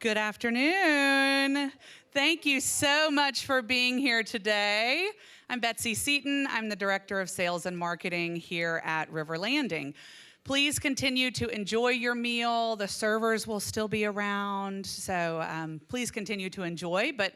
Good afternoon. Thank you so much for being here today. I'm Betsy Seaton. I'm the Director of Sales and Marketing here at River Landing. Please continue to enjoy your meal. The servers will still be around, so please continue to enjoy. But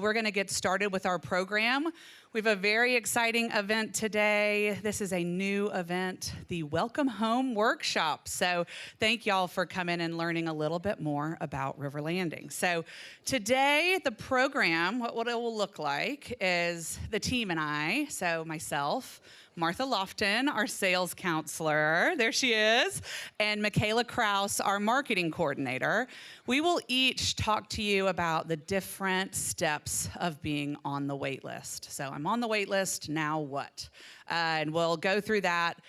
we're going to get started with our program. We have a very exciting event today. This is a new event, the Welcome Home Workshop. So thank y'all for coming and learning a little bit more about River Landing. So today, the program, what it will look like is the team and I, so myself, Martha Lofton, our sales counselor, there she is, and Michaela Kraus, our marketing coordinator. We will each talk to you about the different steps of being on the wait list. So I'm on the wait list, now what? And we'll go through that.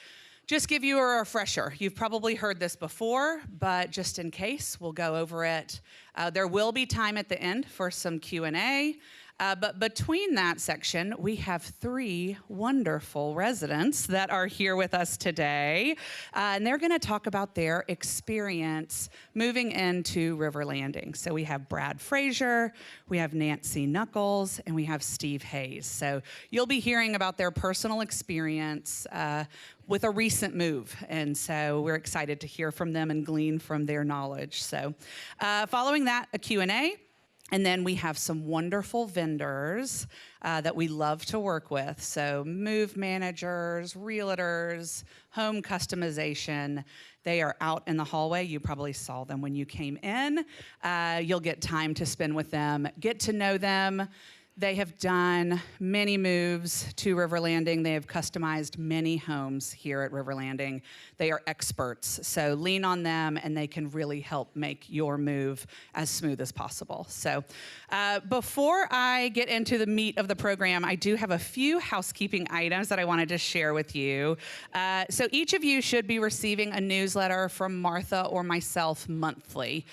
Just give you a refresher. You've probably heard this before, but just in case, we'll go over it. There will be time at the end for some Q&A. But between that section, we have 3 wonderful residents that are here with us today. And they're going to talk about their experience moving into River Landing. So we have Brad Frazier, we have Nancy Knuckles, and we have Steve Hayes. So you'll be hearing about their personal experience with a recent move. And so we're excited to hear from them and glean from their knowledge. So following that, a Q&A. And then we have some wonderful vendors that we love to work with. So move managers, realtors, home customization. They are out in the hallway. You probably saw them when you came in. You'll get time to spend with them, get to know them. They have done many moves to River Landing. They have customized many homes here at River Landing. They are experts, so lean on them and they can really help make your move as smooth as possible. So before I get into the meat of the program, I do have a few housekeeping items that I wanted to share with you. So each of you should be receiving a newsletter from Martha or myself monthly.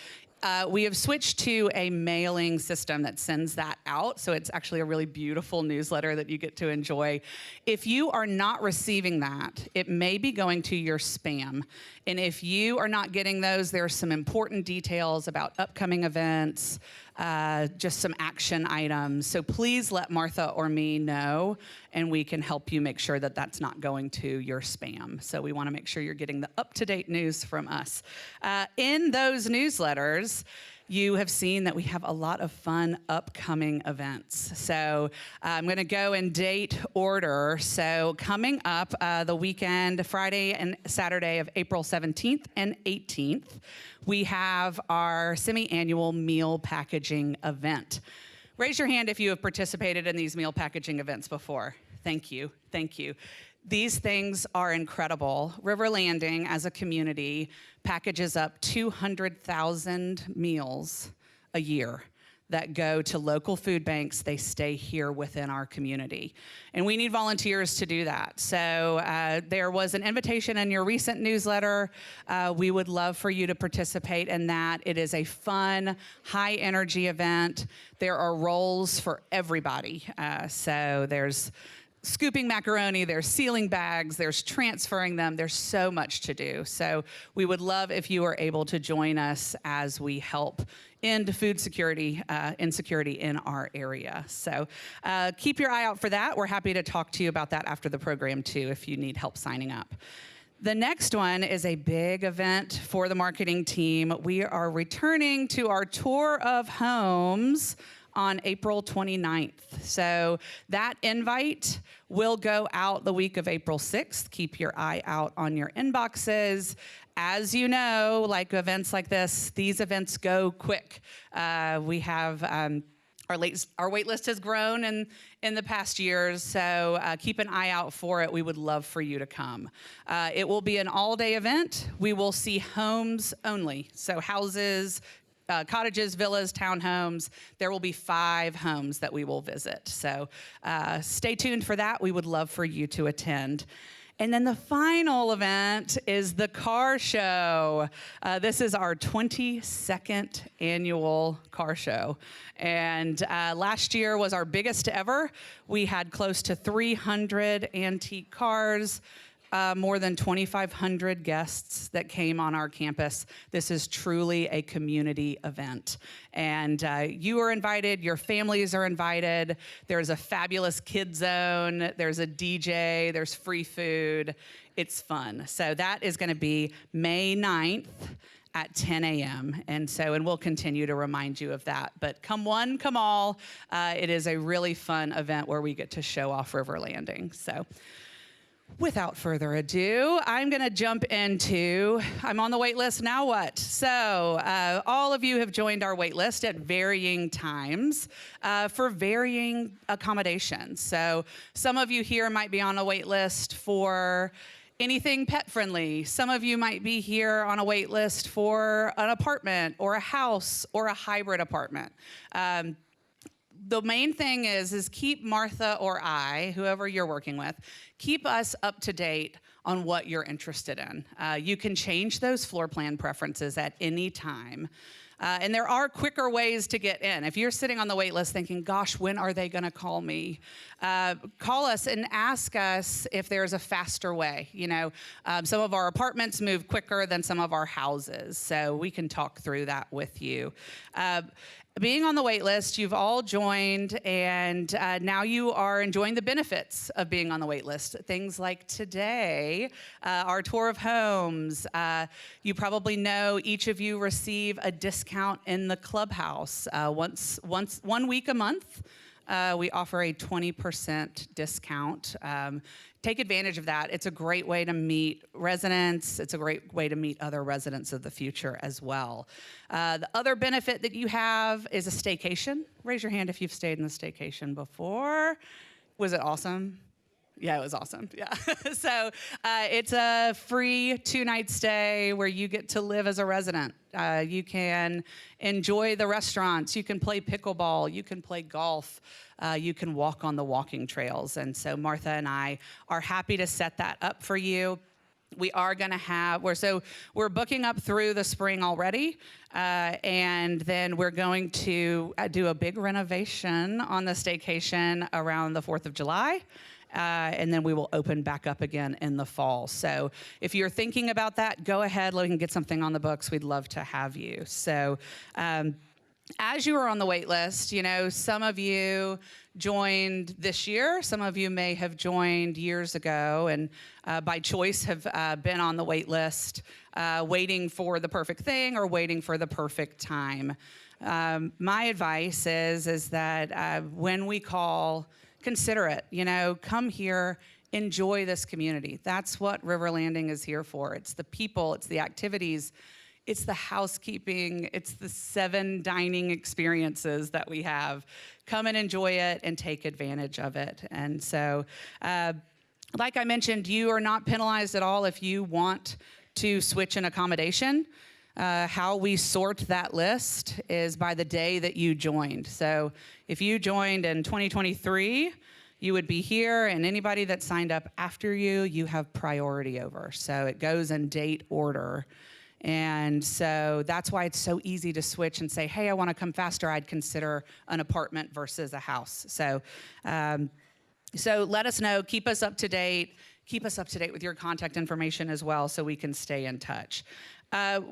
We have switched to a mailing system that sends that out, so it's actually a really beautiful newsletter that you get to enjoy. If you are not receiving that, it may be going to your spam. And if you are not getting those, there are some important details about upcoming events, just some action items. So please let Martha or me know, and we can help you make sure that that's not going to your spam. So we want to make sure you're getting the up-to-date news from us. In those newsletters, you have seen that we have a lot of fun upcoming events. So I'm going to go in date order. So coming up the weekend, Friday and Saturday of April 17th and 18th, we have our semi-annual meal packaging event. Raise your hand if you have participated in these meal packaging events before. Thank you. Thank you. These things are incredible. River Landing, as a community, packages up 200,000 meals a year that go to local food banks. They stay here within our community. And we need volunteers to do that. So there was an invitation in your recent newsletter. We would love for you to participate in that. It is a fun, high-energy event. There are roles for everybody. So there's scooping macaroni, there's sealing bags, there's transferring them. There's so much to do. So we would love if you are able to join us as we help end food security, insecurity in our area. So keep your eye out for that. We're happy to talk to you about that after the program too, if you need help signing up. The next one is a big event for the marketing team. We are returning to our tour of homes on April 29th. So that invite will go out the week of April 6th. Keep your eye out on your inboxes. As you know, like events like this, these events go quick. We have our wait list has grown in the past years, so keep an eye out for it. We would love for you to come. It will be an all-day event. We will see homes only, so houses, cottages, villas, townhomes. There will be 5 homes that we will visit. So stay tuned for that. We would love for you to attend. And then the final event is the car show. This is our 22nd annual car show. And last year was our biggest ever. We had close to 300 antique cars. more than 2,500 guests that came on our campus. This is truly a community event. And you are invited, your families are invited. There's a fabulous kid zone, there's a DJ, there's free food. It's fun. So that is going to be May 9th at 10 a.m. And we'll continue to remind you of that. But come one, come all. It is a really fun event where we get to show off River Landing. So without further ado, I'm going to jump into, I'm on the wait list, now what? So all of you have joined our wait list at varying times for varying accommodations. So some of you here might be on a wait list for anything pet friendly. Some of you might be here on a wait list for an apartment or a house or a hybrid apartment. The main thing is keep Martha or I, whoever you're working with, keep us up to date on what you're interested in. You can change those floor plan preferences at any time. And there are quicker ways to get in. If you're sitting on the wait list thinking, gosh, when are they gonna call me? Call us and ask us if there's a faster way. You know, some of our apartments move quicker than some of our houses, so we can talk through that with you. Being on the wait list, you've all joined, and now you are enjoying the benefits of being on the wait list. Things like today, our tour of homes. You probably know each of you receive a discount in the clubhouse. 1 week a month, we offer a 20% discount. Take advantage of that. It's a great way to meet residents. It's a great way to meet other residents of the future as well. The other benefit that you have is a staycation. Raise your hand if you've stayed in the staycation before. Was it awesome? Yeah, it was awesome. Yeah. So it's a free 2-night stay where you get to live as a resident. You can enjoy the restaurants. You can play pickleball. You can play golf. You can walk on the walking trails. And so Martha and I are happy to set that up for you. We are going to have, we're booking up through the spring already, and then we're going to do a big renovation on the staycation around the 4th of July. And then we will open back up again in the fall. So if you're thinking about that, go ahead, we can get something on the books. We'd love to have you. So as you are on the wait list, you know, some of you joined this year. Some of you may have joined years ago and by choice have been on the wait list, waiting for the perfect thing or waiting for the perfect time. My advice is that when we call, consider it. You know, come here, enjoy this community. That's what River Landing is here for. It's the people, it's the activities, it's the housekeeping, it's the 7 dining experiences that we have. Come and enjoy it and take advantage of it. And so, like I mentioned, you are not penalized at all if you want to switch an accommodation. How we sort that list is by the day that you joined. So if you joined in 2023, you would be here, and anybody that signed up after you, you have priority over. So it goes in date order. And so that's why it's so easy to switch and say, hey, I want to come faster. I'd consider an apartment versus a house. So, so let us know. Keep us up to date. Keep us up to date with your contact information as well so we can stay in touch.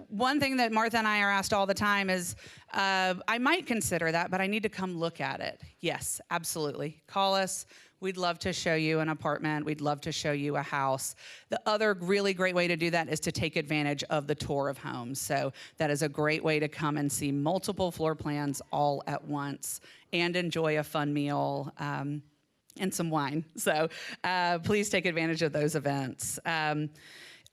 One thing that Martha and I are asked all the time is, I might consider that, but I need to come look at it. Yes, absolutely. Call us. We'd love to show you an apartment. We'd love to show you a house. The other really great way to do that is to take advantage of the tour of homes. So that is a great way to come and see multiple floor plans all at once and enjoy a fun meal and some wine. So please take advantage of those events.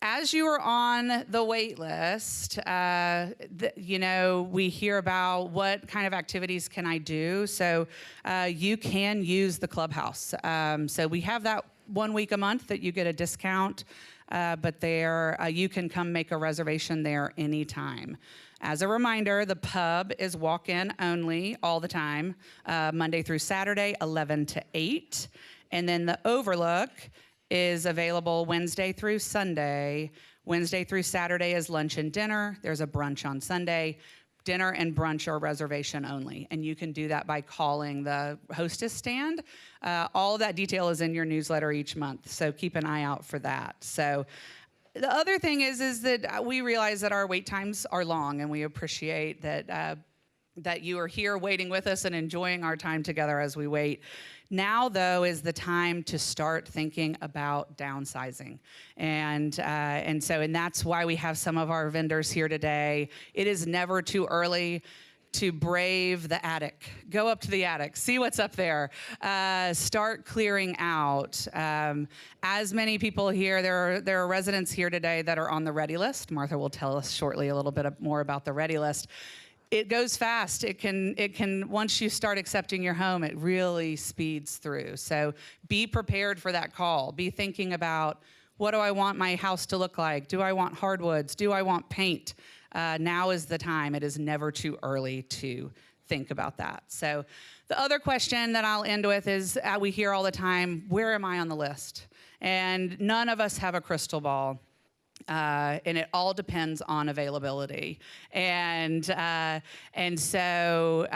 As you are on the wait list, you know, we hear about what kind of activities can I do. So you can use the clubhouse. So we have that 1 week a month that you get a discount, but there you can come make a reservation there anytime. As a reminder, the pub is walk-in only all the time, Monday through Saturday, 11 to 8. And then the Overlook is available Wednesday through Sunday. Wednesday through Saturday is lunch and dinner. There's a brunch on Sunday. dinner and brunch are reservation only, and you can do that by calling the hostess stand. All of that detail is in your newsletter each month, so keep an eye out for that. So the other thing is that we realize that our wait times are long, and we appreciate that you are here waiting with us and enjoying our time together as we wait. Now, though, is the time to start thinking about downsizing. And that's why we have some of our vendors here today. It is never too early to brave the attic. Go up to the attic, see what's up there. Start clearing out. As many people here, there are residents here today that are on the ready list. Martha will tell us shortly a little bit more about the ready list. It goes fast. It can, once you start accepting your home, it really speeds through. So be prepared for that call. Be thinking about, what do I want my house to look like? Do I want hardwoods? Do I want paint? Now is the time. It is never too early to think about that. So the other question that I'll end with is, we hear all the time, where am I on the list? And none of us have a crystal ball. And it all depends on availability. And so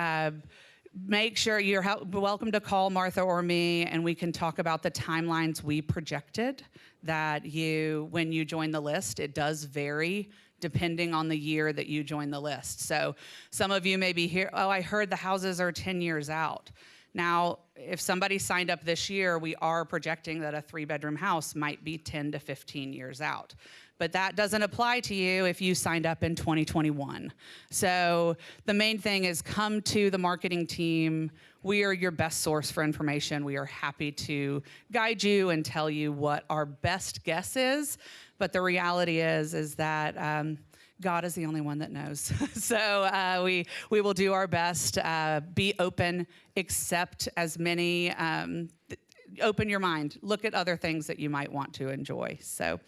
make sure you're welcome to call Martha or me, and we can talk about the timelines we projected that when you join the list. It does vary depending on the year that you join the list. So some of you may be here, oh, I heard the houses are 10 years out. Now, if somebody signed up this year, we are projecting that a 3-bedroom house might be 10 to 15 years out. But that doesn't apply to you if you signed up in 2021. So the main thing is, come to the marketing team. We are your best source for information. We are happy to guide you and tell you what our best guess is. But the reality is that God is the only one that knows. So we will do our best. Be open, accept as many, open your mind. Look at other things that you might want to enjoy. So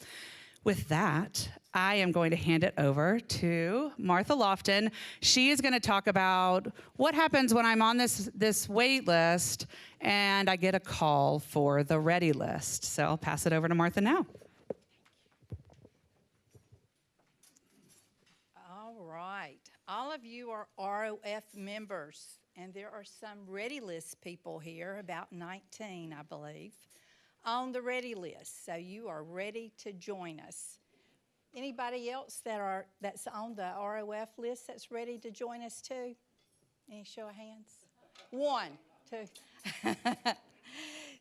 with that, I am going to hand it over to Martha Lofton. She is going to talk about what happens when I'm on this wait list and I get a call for the ready list. So I'll pass it over to Martha now. All right. All of you are ROF members, and there are some ready list people here, about 19, I believe, on the ready list. So you are ready to join us. Anybody else that's on the ROF list that's ready to join us too? Any show of hands? 1, 2.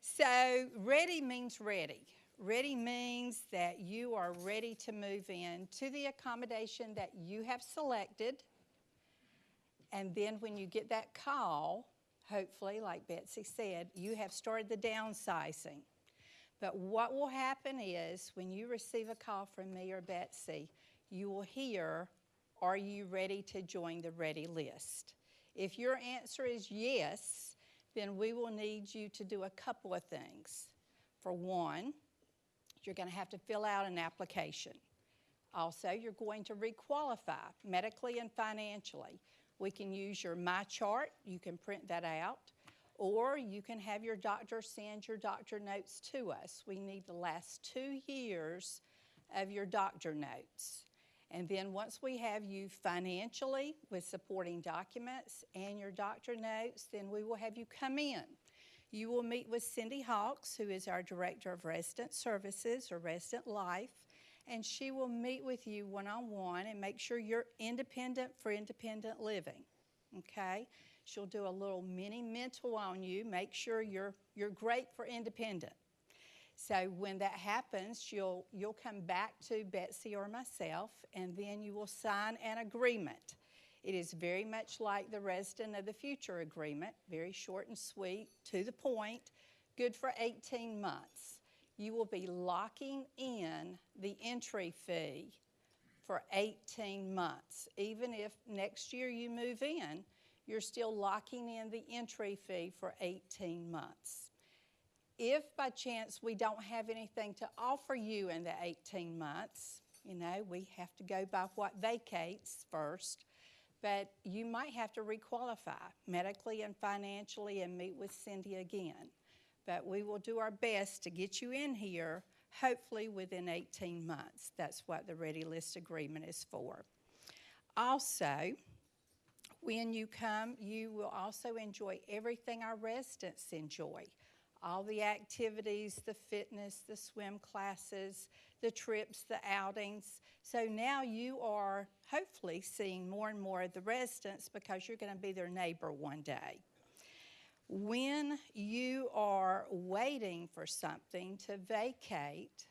So ready means ready. Ready means that you are ready to move in to the accommodation that you have selected. And then when you get that call, hopefully, like Betsy said, you have started the downsizing. But what will happen is, when you receive a call from me or Betsy, you will hear, are you ready to join the ready list? If your answer is yes, then we will need you to do a couple of things. For one, you're going to have to fill out an application. Also, you're going to requalify medically and financially. We can use your MyChart. You can print that out. Or you can have your doctor send your doctor notes to us. We need the last 2 years of your doctor notes. And then once we have you financially with supporting documents and your doctor notes, then we will have you come in. You will meet with Cindy Hawks, who is our Director of Resident Services or Resident Life, and she will meet with you one-on-one and make sure you're independent for independent living, okay? She'll do a little mini mental on you, make sure you're great for independent. So when that happens, you'll come back to Betsy or myself, and then you will sign an agreement. It is very much like the Resident of the Future agreement, very short and sweet, to the point, good for 18 months. You will be locking in the entry fee for 18 months. Even if next year you move in, you're still locking in the entry fee for 18 months. If by chance we don't have anything to offer you in the 18 months, we have to go by what vacates first, but you might have to requalify medically and financially and meet with Cindy again. But we will do our best to get you in here, hopefully within 18 months. That's what the Ready List Agreement is for. Also, When you come, you will also enjoy everything our residents enjoy. All the activities, the fitness, the swim classes, the trips, the outings. So now you are hopefully seeing more and more of the residents because you're going to be their neighbor one day. When you are waiting for something to vacate,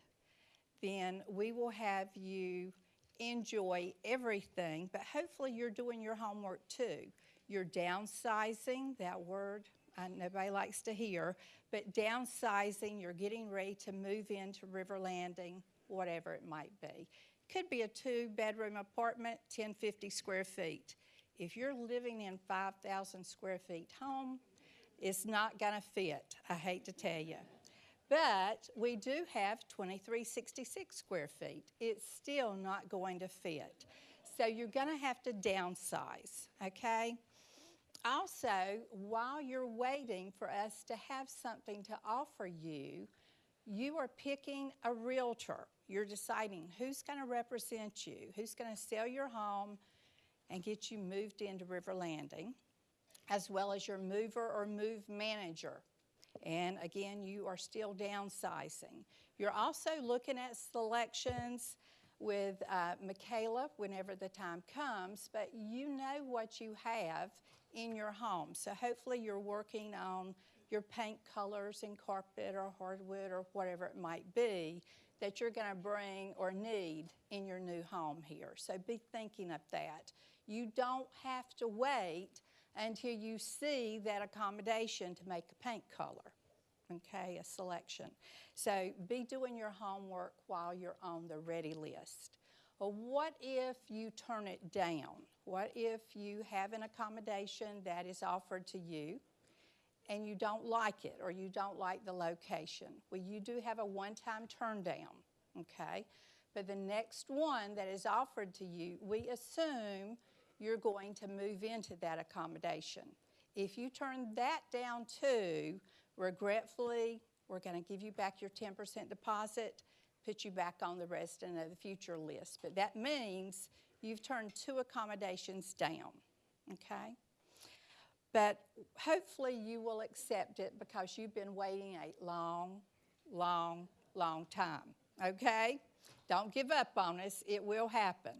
then we will have you enjoy everything, but hopefully you're doing your homework too. You're downsizing, that word nobody likes to hear, but downsizing, you're getting ready to move into River Landing, whatever it might be. Could be a 2-bedroom apartment, 1050 square feet. If you're living in 5,000 square feet home, it's not gonna fit, I hate to tell you. But we do have 2366 square feet. It's still not going to fit. So you're gonna have to downsize, okay? Also, while you're waiting for us to have something to offer you, you are picking a realtor. You're deciding who's gonna represent you, who's gonna sell your home and get you moved into River Landing, as well as your mover or move manager. And again, you are still downsizing. You're also looking at selections with Michaela whenever the time comes, but you know what you have in your home. So hopefully you're working on your paint colors and carpet or hardwood or whatever it might be that you're gonna bring or need in your new home here. So be thinking of that. You don't have to wait until you see that accommodation to make a paint color, okay, a selection. So be doing your homework while you're on the ready list. Well, what if you turn it down? What if you have an accommodation that is offered to you and you don't like it or you don't like the location? Well, you do have a one-time turn down, okay? But the next one that is offered to you, we assume you're going to move into that accommodation. If you turn that down too, regretfully, we're going to give you back your 10% deposit, put you back on the resident of the future list. But that means you've turned 2 accommodations down, okay? But hopefully you will accept it because you've been waiting a long, long, long time, okay? Don't give up on us, it will happen.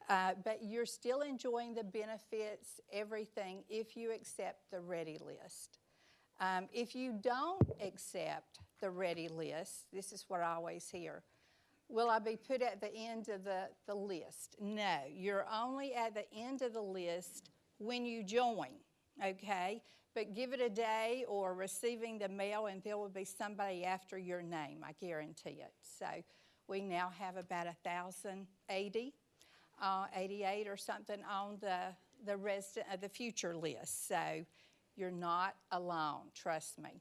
But you're still enjoying the benefits, everything, if you accept the ready list. If you don't accept the ready list, this is what I always hear, will I be put at the end of the list? No, you're only at the end of the list when you join, okay? But give it a day or receiving the mail and there will be somebody after your name, I guarantee it. So we now have about 1,080. 88 or something on the resident of the future list. So you're not alone, trust me.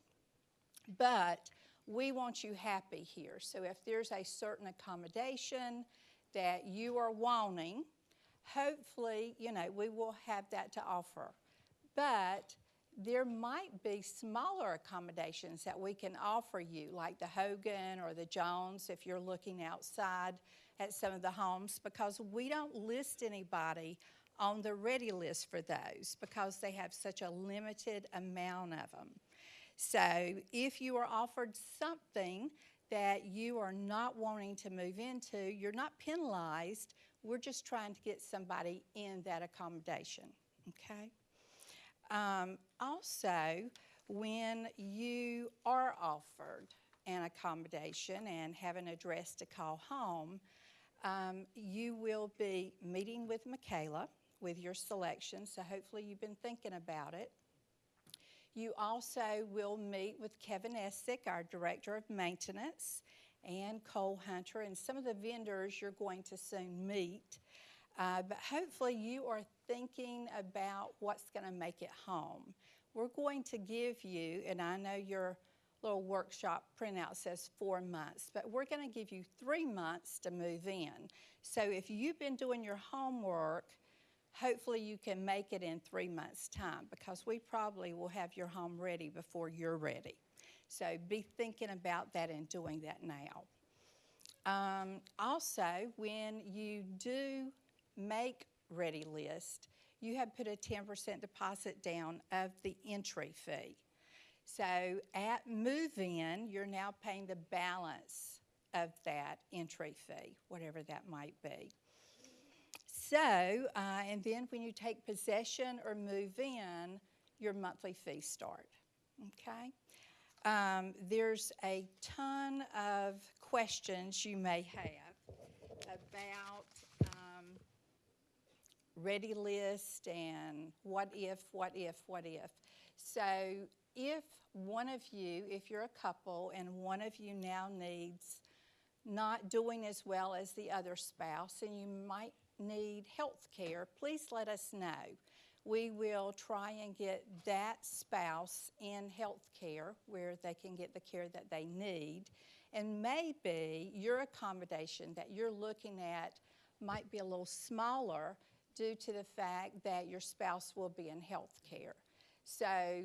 But we want you happy here. So if there's a certain accommodation that you are wanting, hopefully, you know, we will have that to offer. But there might be smaller accommodations that we can offer you, like the Hogan or the Jones if you're looking outside at some of the homes, because we don't list anybody on the ready list for those because they have such a limited amount of them. So if you are offered something that you are not wanting to move into, you're not penalized. We're just trying to get somebody in that accommodation, okay? Also, when you are offered an accommodation and have an address to call home, you will be meeting with Michaela with your selection, so hopefully you've been thinking about it. You also will meet with Kevin Essick, our Director of Maintenance, and Cole Hunter, and some of the vendors you're going to soon meet. But hopefully you are thinking about what's going to make it home. We're going to give you, and I know your little workshop printout says 4 months, but we're going to give you 3 months to move in. So if you've been doing your homework, hopefully you can make it in 3 months' time because we probably will have your home ready before you're ready. So be thinking about that and doing that now. Also, when you do make ready list, you have put a 10% deposit down of the entry fee. So at move-in, you're now paying the balance of that entry fee, whatever that might be. So, and then when you take possession or move in, your monthly fees start, okay? There's a ton of questions you may have about ready list and what if. So if one of you, if you're a couple and one of you now needs not doing as well as the other spouse and you might need health care, please let us know. We will try and get that spouse in health care where they can get the care that they need. And maybe your accommodation that you're looking at might be a little smaller due to the fact that your spouse will be in health care. So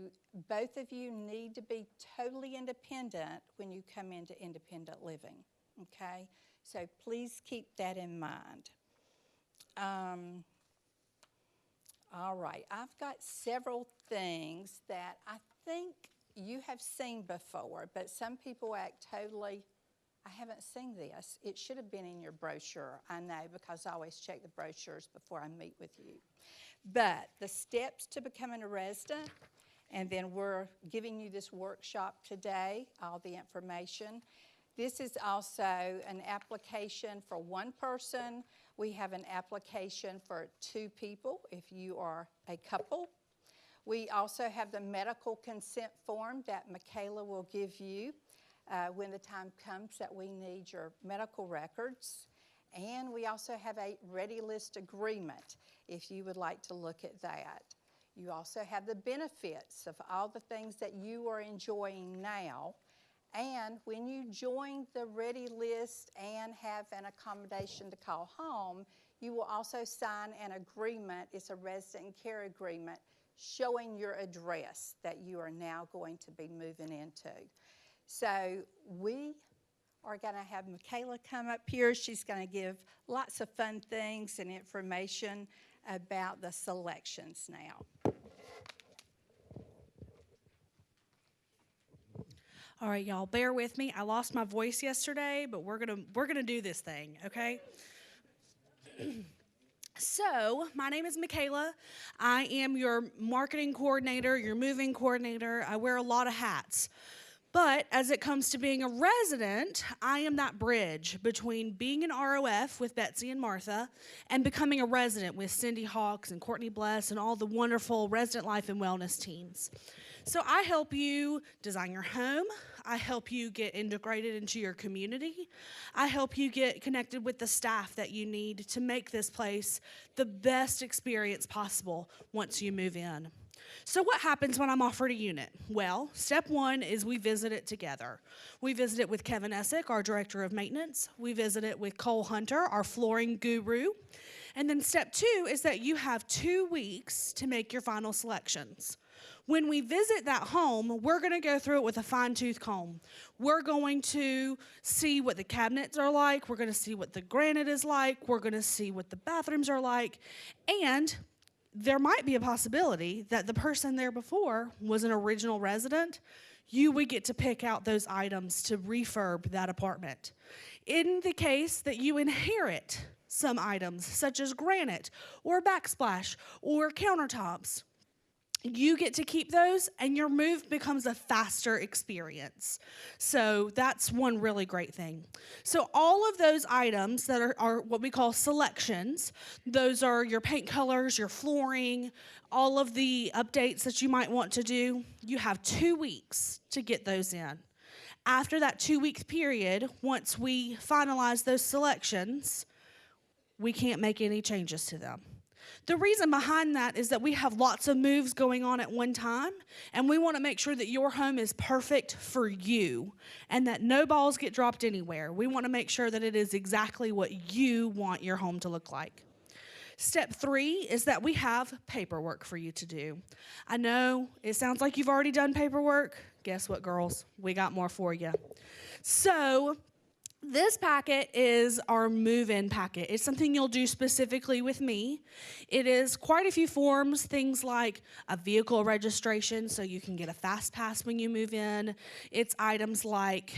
both of you need to be totally independent when you come into independent living, okay? So please keep that in mind. All right, I've got several things that I think you have seen before, but some people act totally, I haven't seen this. It should have been in your brochure, I know, because I always check the brochures before I meet with you. But the steps to becoming a resident, and then we're giving you this workshop today, all the information. This is also an application for one person. We have an application for 2 people if you are a couple. We also have the medical consent form that Michaela will give you when the time comes that we need your medical records. And we also have a ready list agreement if you would like to look at that. You also have the benefits of all the things that you are enjoying now. And when you join the ready list and have an accommodation to call home, you will also sign an agreement. It's a resident care agreement showing your address that you are now going to be moving into. So we are going to have Michaela come up here. She's going to give lots of fun things and information about the selections now. All right, y'all, bear with me. I lost my voice yesterday, but we're gonna do this thing, okay? So, my name is Michaela. I am your marketing coordinator, your moving coordinator. I wear a lot of hats. But as it comes to being a resident, I am that bridge between being an ROF with Betsy and Martha and becoming a resident with Cindy Hawks and Courtney Bless and all the wonderful resident life and wellness teams. So I help you design your home. I help you get integrated into your community. I help you get connected with the staff that you need to make this place the best experience possible once you move in. So what happens when I'm offered a unit? Well, step 1 is we visit it together. We visit it with Kevin Essick, our director of maintenance. We visit it with Cole Hunter, our flooring guru. And then step 2 is that you have 2 weeks to make your final selections. When we visit that home, we're going to go through it with a fine-tooth comb. We're going to see what the cabinets are like. We're going to see what the granite is like. We're going to see what the bathrooms are like. And there might be a possibility that the person there before was an original resident. You would get to pick out those items to refurb that apartment. In the case that you inherit some items, such as granite or backsplash or countertops, you get to keep those, and your move becomes a faster experience. So that's one really great thing. So all of those items that are what we call selections, those are your paint colors, your flooring, all of the updates that you might want to do. You have 2 weeks to get those in. After that 2-week period, once we finalize those selections, we can't make any changes to them. The reason behind that is that we have lots of moves going on at one time, and we want to make sure that your home is perfect for you and that no balls get dropped anywhere. We want to make sure that it is exactly what you want your home to look like. Step 3 is that we have paperwork for you to do. I know it sounds like you've already done paperwork. Guess what, girls? We got more for you. So This packet is our move-in packet. It's something you'll do specifically with me. It is quite a few forms, things like a vehicle registration, so you can get a fast pass when you move in. It's items like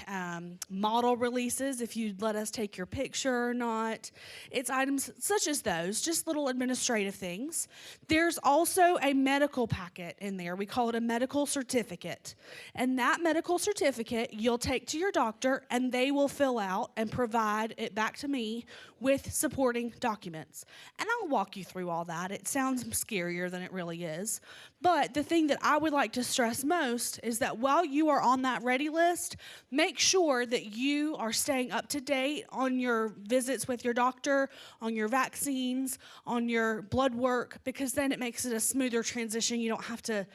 model releases, if you'd let us take your picture or not. It's items such as those, just little administrative things. There's also a medical packet in there. We call it a medical certificate. And that medical certificate you'll take to your doctor, and they will fill out and provide it back to me with supporting documents. And I'll walk you through all that. It sounds scarier than it really is. But the thing that I would like to stress most is that while you are on that ready list, make sure that you are staying up to date on your visits with your doctor, on your vaccines, on your blood work, because then it makes it a smoother transition. You don't have to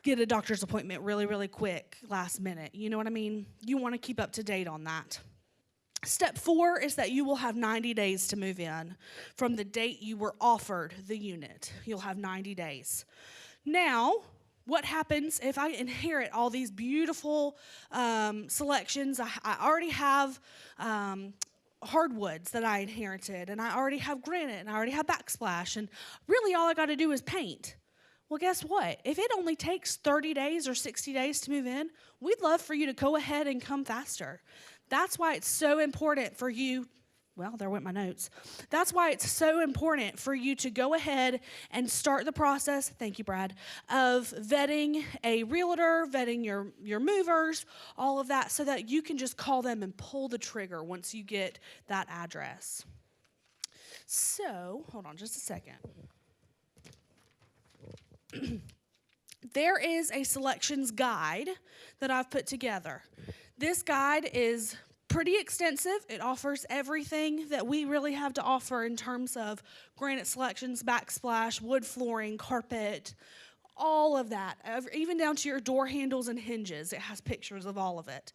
get a doctor's appointment really, really quick last minute. You know what I mean? You want to keep up to date on that. Step 4 is that you will have 90 days to move in from the date you were offered the unit. You'll have 90 days. Now, what happens if I inherit all these beautiful selections? I already have hardwoods that I inherited, and I already have granite, and I already have backsplash, and really all I got to do is paint. Well, guess what? If it only takes 30 days or 60 days to move in, we'd love for you to go ahead and come faster. That's why it's so important for you. Well, there went my notes. That's why it's so important for you to go ahead and start the process, thank you, Brad, of vetting a realtor, vetting your movers, all of that, so that you can just call them and pull the trigger once you get that address. So, hold on just a second. There is a selections guide that I've put together. This guide is pretty extensive. It offers everything that we really have to offer in terms of granite selections, backsplash, wood flooring, carpet, all of that, even down to your door handles and hinges. It has pictures of all of it.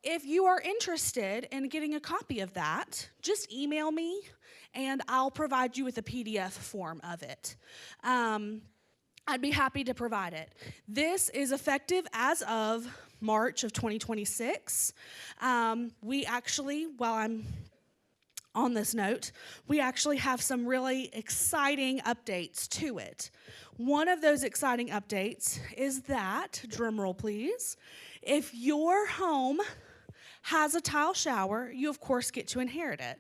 If you are interested in getting a copy of that, just email me and I'll provide you with a PDF form of it. I'd be happy to provide it. This is effective as of March of 2026. We actually, while I'm on this note, we actually have some really exciting updates to it. One of those exciting updates is that, drumroll please, if your home has a tile shower, you of course get to inherit it.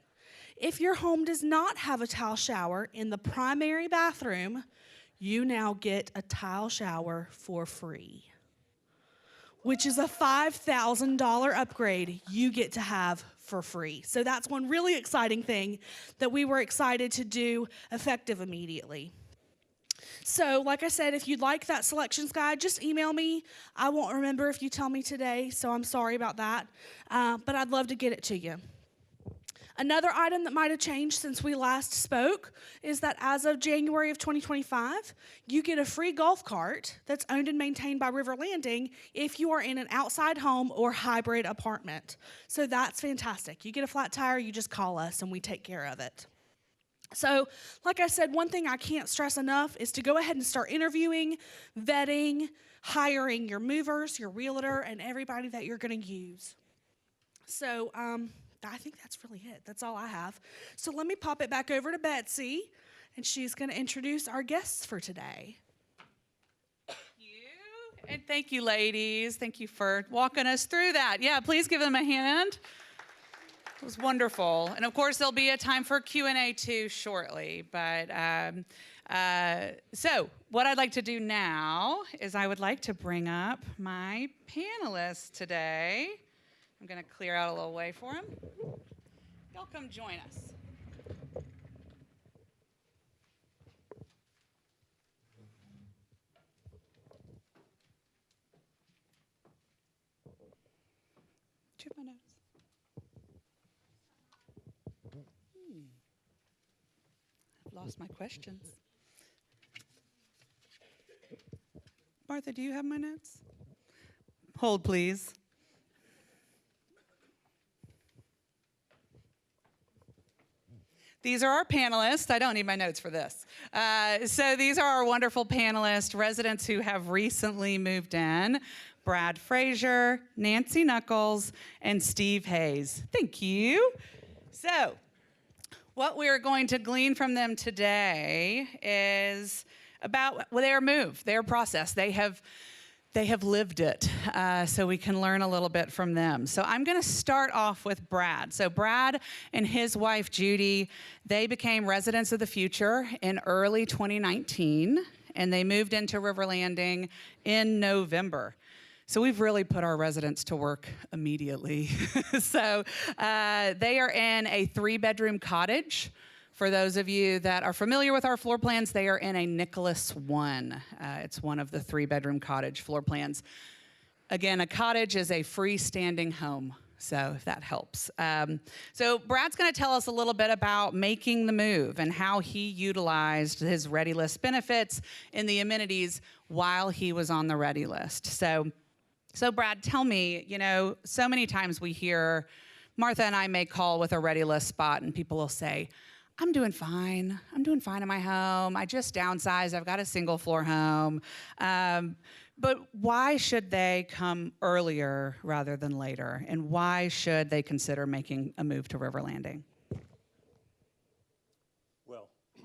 If your home does not have a tile shower in the primary bathroom, you now get a tile shower for free, which is a $5,000 upgrade you get to have for free. So that's one really exciting thing that we were excited to do effective immediately. So like I said, if you'd like that selections guide, just email me. I won't remember if you tell me today, so I'm sorry about that, but I'd love to get it to you. Another item that might have changed since we last spoke is that as of January of 2025, you get a free golf cart that's owned and maintained by River Landing if you are in an outside home or hybrid apartment. So that's fantastic. You get a flat tire, you just call us and we take care of it. So, like I said, one thing I can't stress enough is to go ahead and start interviewing, vetting, hiring your movers, your realtor, and everybody that you're going to use. So, I think that's really it. That's all I have. So let me pop it back over to Betsy, and she's going to introduce our guests for today. And thank you, ladies. Thank you for walking us through that. Yeah, please give them a hand. It was wonderful. And of course, there'll be a time for Q&A too shortly. But so what I'd like to do now is I would like to bring up my panelists today. I'm going to clear out a little way for them. Y'all come join us. Do you have my notes? I've lost my questions. Martha, do you have my notes? Hold, please. These are our panelists. I don't need my notes for this. So these are our wonderful panelists, residents who have recently moved in. Brad Frazier, Nancy Knuckles, and Steve Hayes. Thank you. So, what we are going to glean from them today is about their move, their process. They have lived it, so we can learn a little bit from them. So I'm going to start off with Brad. So Brad and his wife, Judy, they became residents of the future in early 2019, and they moved into River Landing in November. So we've really put our residents to work immediately. So they are in a 3-bedroom cottage. For those of you that are familiar with our floor plans, they are in a Nicholas 1. It's one of the 3-bedroom cottage floor plans. Again, a cottage is a freestanding home, so if that helps. So Brad's going to tell us a little bit about making the move and how he utilized his Ready List benefits and the amenities while he was on the Ready List. So Brad, tell me, so many times we hear, Martha and I may call with a Ready List spot and people will say, I'm doing fine in my home. I just downsized. I've got a single floor home. But why should they come earlier rather than later? And why should they consider making a move to River Landing? Well, am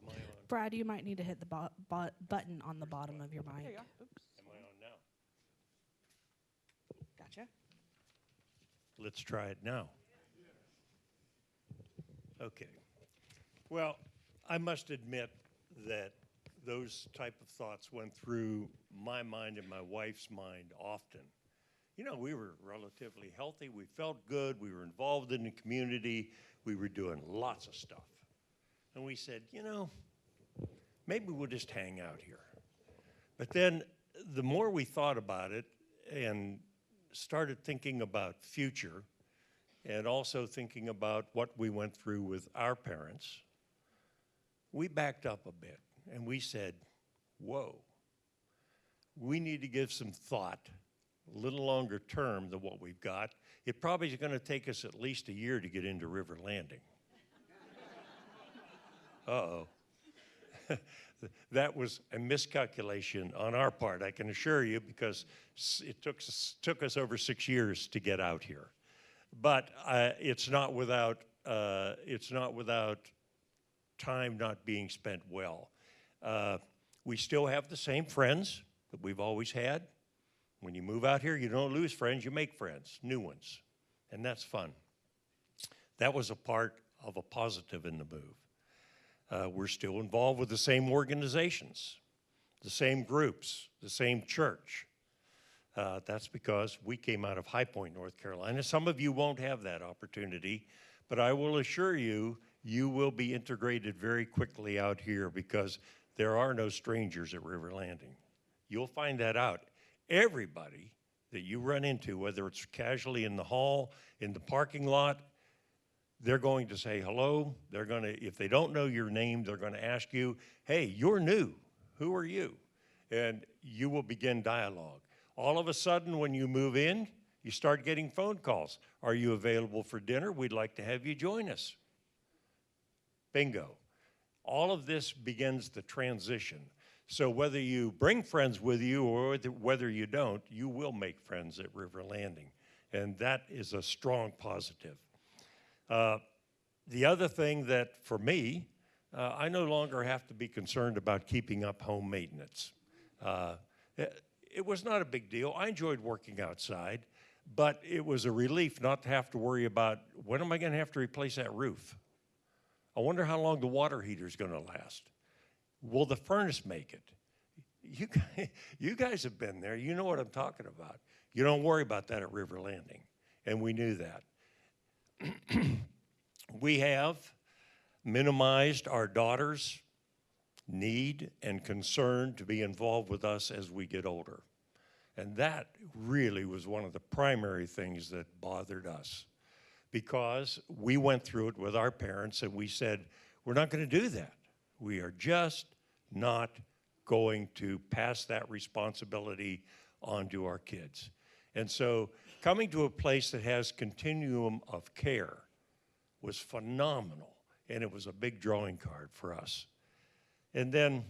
I on? Brad, you might need to hit the button on the bottom of your mic. Am I on now? Gotcha. Let's try it now. Okay. Well, I must admit that those type of thoughts went through my mind and my wife's mind often. We were relatively healthy. We felt good. We were involved in the community. We were doing lots of stuff. And we said, maybe we'll just hang out here. But then the more we thought about it and started thinking about future and also thinking about what we went through with our parents, we backed up a bit and we said, whoa, we need to give some thought, a little longer term than what we've got. It probably is going to take us at least a year to get into River Landing. Uh-oh. That was a miscalculation on our part, I can assure you, because it took us over 6 years to get out here. But it's not without time not being spent well. We still have the same friends that we've always had. When you move out here, you don't lose friends, you make friends, new ones, and that's fun. That was a part of a positive in the move. We're still involved with the same organizations, the same groups, the same church. That's because we came out of High Point, North Carolina. Some of you won't have that opportunity, but I will assure you, you will be integrated very quickly out here because there are no strangers at River Landing. You'll find that out. Everybody that you run into, whether it's casually in the hall, in the parking lot, they're going to say hello. They're going to, if they don't know your name, they're going to ask you, hey, you're new. Who are you? And you will begin dialogue. All of a sudden, when you move in, you start getting phone calls. Are you available for dinner? We'd like to have you join us. Bingo. All of this begins the transition. So whether you bring friends with you or whether you don't, you will make friends at River Landing. And that is a strong positive. The other thing that, for me, I no longer have to be concerned about keeping up home maintenance. It was not a big deal. I enjoyed working outside, but it was a relief not to have to worry about, when am I going to have to replace that roof? I wonder how long the water heater's going to last. Will the furnace make it? You guys have been there. You know what I'm talking about. You don't worry about that at River Landing, and we knew that. We have minimized our daughters' need and concern to be involved with us as we get older. And that really was one of the primary things that bothered us, because we went through it with our parents and we said, we're not going to do that. We are just not going to pass that responsibility on to our kids. And so coming to a place that has continuum of care was phenomenal, and it was a big drawing card for us. And then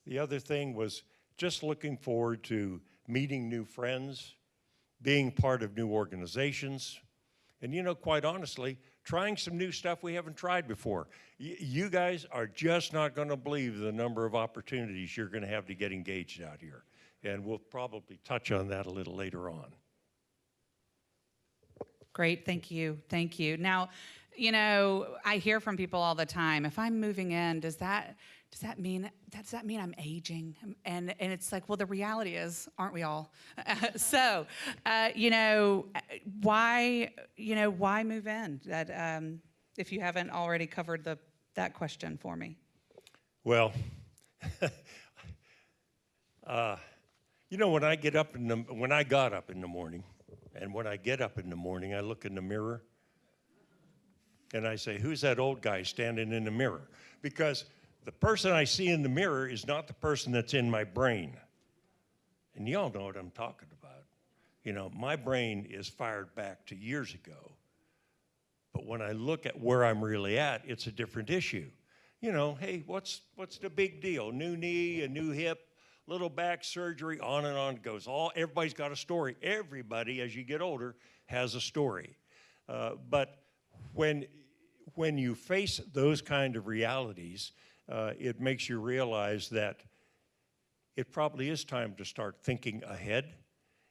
the other thing was just looking forward to meeting new friends, being part of new organizations, and quite honestly, trying some new stuff we haven't tried before. You guys are just not going to believe the number of opportunities you're going to have to get engaged out here. And we'll probably touch on that a little later on. Great, thank you, thank you. Now, I hear from people all the time, if I'm moving in, does that mean I'm aging? And it's like, well, the reality is, aren't we all? So, why move in? That if you haven't already covered that question for me. Well, when I got up in the morning, and when I get up in the morning, I look in the mirror, and I say, who's that old guy standing in the mirror? Because the person I see in the mirror is not the person that's in my brain. And y'all know what I'm talking about. My brain is fired back to years ago. But when I look at where I'm really at, it's a different issue. Hey, what's the big deal? New knee, a new hip, little back surgery, on and on it goes. Everybody's got a story. Everybody, as you get older, has a story. But when you face those kind of realities, it makes you realize that it probably is time to start thinking ahead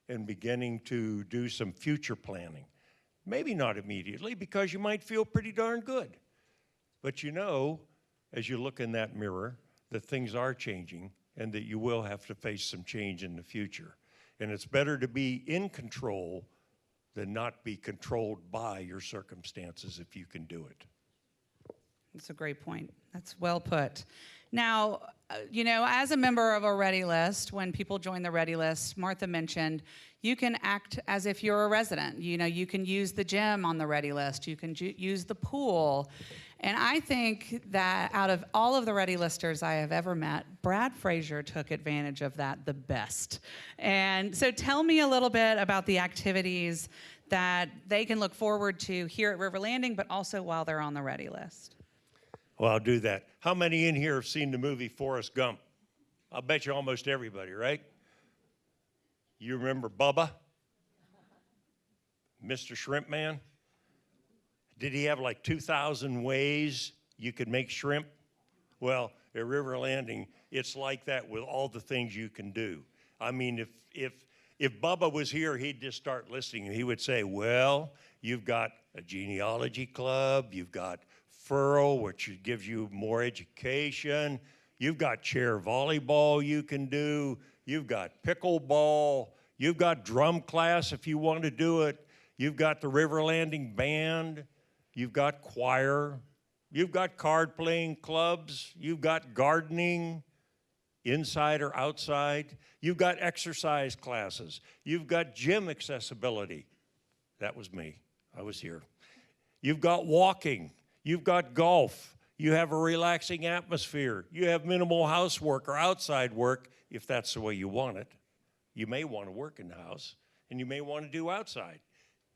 and beginning to do some future planning. Maybe not immediately, because you might feel pretty darn good. But as you look in that mirror, that things are changing and that you will have to face some change in the future. And it's better to be in control than not be controlled by your circumstances if you can do it. That's a great point. That's well put. Now, as a member of a Ready List, when people join the Ready List, Martha mentioned, you can act as if you're a resident. You can use the gym on the Ready List. You can use the pool. And I think that out of all of the Ready Listers I have ever met, Brad Frazier took advantage of that the best. And so tell me a little bit about the activities that they can look forward to here at River Landing, but also while they're on the Ready List. Well, I'll do that. How many in here have seen the movie Forrest Gump? I'll bet you almost everybody, right? You remember Bubba? Mr. Shrimp Man? Did he have like 2,000 ways you could make shrimp? Well, at River Landing, it's like that with all the things you can do. I mean, if Bubba was here, he'd just start listing. He would say, well, you've got a genealogy club, you've got furrow, which gives you more education, you've got chair volleyball you can do, you've got pickleball, you've got drum class if you want to do it, you've got the River Landing band, you've got choir, you've got card playing clubs, you've got gardening, inside or outside, you've got exercise classes, you've got gym accessibility. That was me, I was here. You've got walking, you've got golf, you have a relaxing atmosphere, you have minimal housework or outside work if that's the way you want it. You may want to work in the house and you may want to do outside,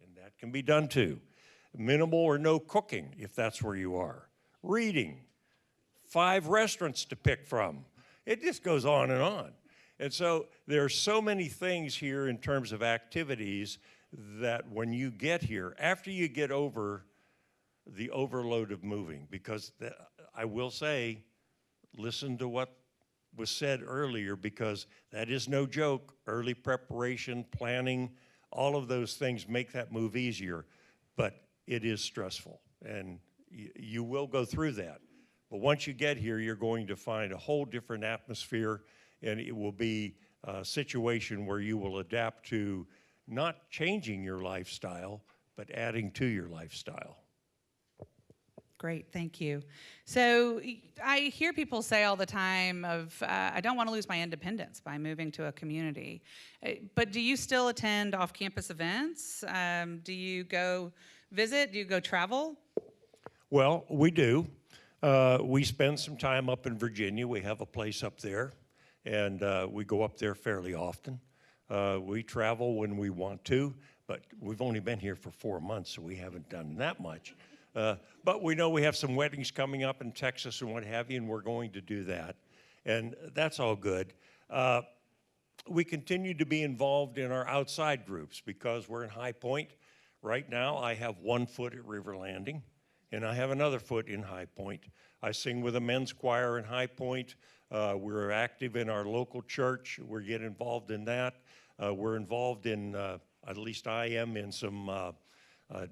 and that can be done too. Minimal or no cooking if that's where you are. Reading, 5 restaurants to pick from. It just goes on and on. And so there are so many things here in terms of activities that when you get here, after you get over the overload of moving, because I will say, listen to what was said earlier, because that is no joke. Early preparation, planning, all of those things make that move easier, but it is stressful, and you will go through that. But once you get here, you're going to find a whole different atmosphere, and it will be a situation where you will adapt to not changing your lifestyle, but adding to your lifestyle. Great, thank you. So I hear people say all the time I don't want to lose my independence by moving to a community. But do you still attend off-campus events? Do you go visit? Do you go travel? Well, we do. We spend some time up in Virginia. We have a place up there, and we go up there fairly often. We travel when we want to, but we've only been here for 4 months, so we haven't done that much. But we know we have some weddings coming up in Texas and what have you, and we're going to do that. And that's all good. we continue to be involved in our outside groups because we're in High Point. Right now, I have one foot at River Landing, and I have another foot in High Point. I sing with a men's choir in High Point. We're active in our local church. We get involved in that. We're involved in, at least I am, in some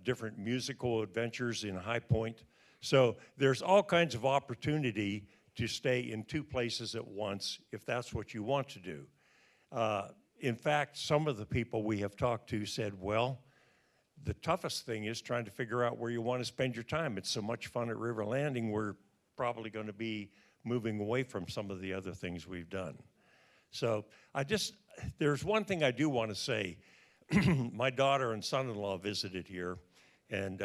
different musical adventures in High Point. So there's all kinds of opportunity to stay in two places at once if that's what you want to do. In fact, some of the people we have talked to said, well, the toughest thing is trying to figure out where you want to spend your time. It's so much fun at River Landing, we're probably going to be moving away from some of the other things we've done. So there's one thing I do want to say. My daughter and son-in-law visited here, and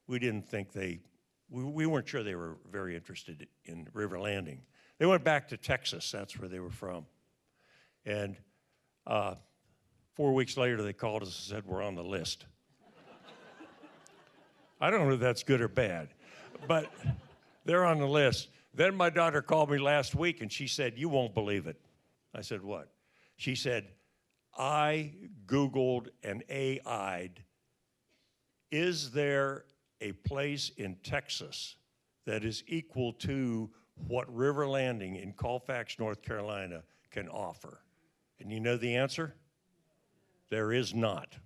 we didn't think we weren't sure they were very interested in River Landing. They went back to Texas, that's where they were from. And 4 weeks later, they called us and said, we're on the list. I don't know if that's good or bad, but they're on the list. Then my daughter called me last week, and she said, you won't believe it. I said, what? She said, I Googled and AI'd, is there a place in Texas that is equal to what River Landing in Colfax, North Carolina can offer? And you know the answer? There is not.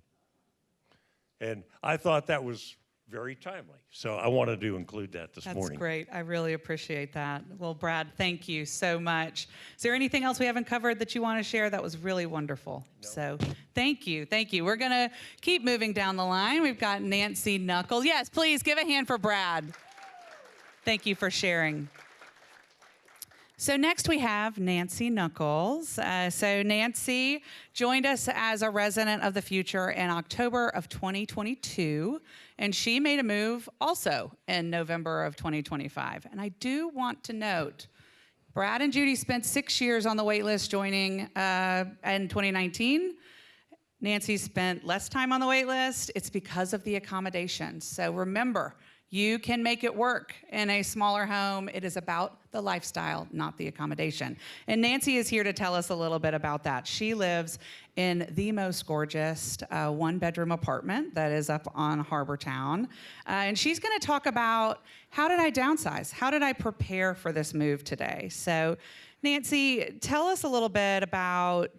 And I thought that was very timely. So I wanted to include that this morning. That's great. I really appreciate that. Well, Brad, thank you so much. Is there anything else we haven't covered that you want to share? That was really wonderful. No. So thank you. Thank you. We're going to keep moving down the line. We've got Nancy Knuckles. Yes, please give a hand for Brad. Thank you for sharing. So next we have Nancy Knuckles. So Nancy joined us as a resident of the future in October of 2022, and she made a move also in November of 2025. And I do want to note, Brad and Judy spent 6 years on the wait list joining in 2019. Nancy spent less time on the wait list. It's because of the accommodations. So remember, you can make it work in a smaller home. It is about the lifestyle, not the accommodation. And Nancy is here to tell us a little bit about that. She lives in the most gorgeous one-bedroom apartment that is up on Harbortown. And she's going to talk about, how did I downsize? How did I prepare for this move today? So Nancy, tell us a little bit about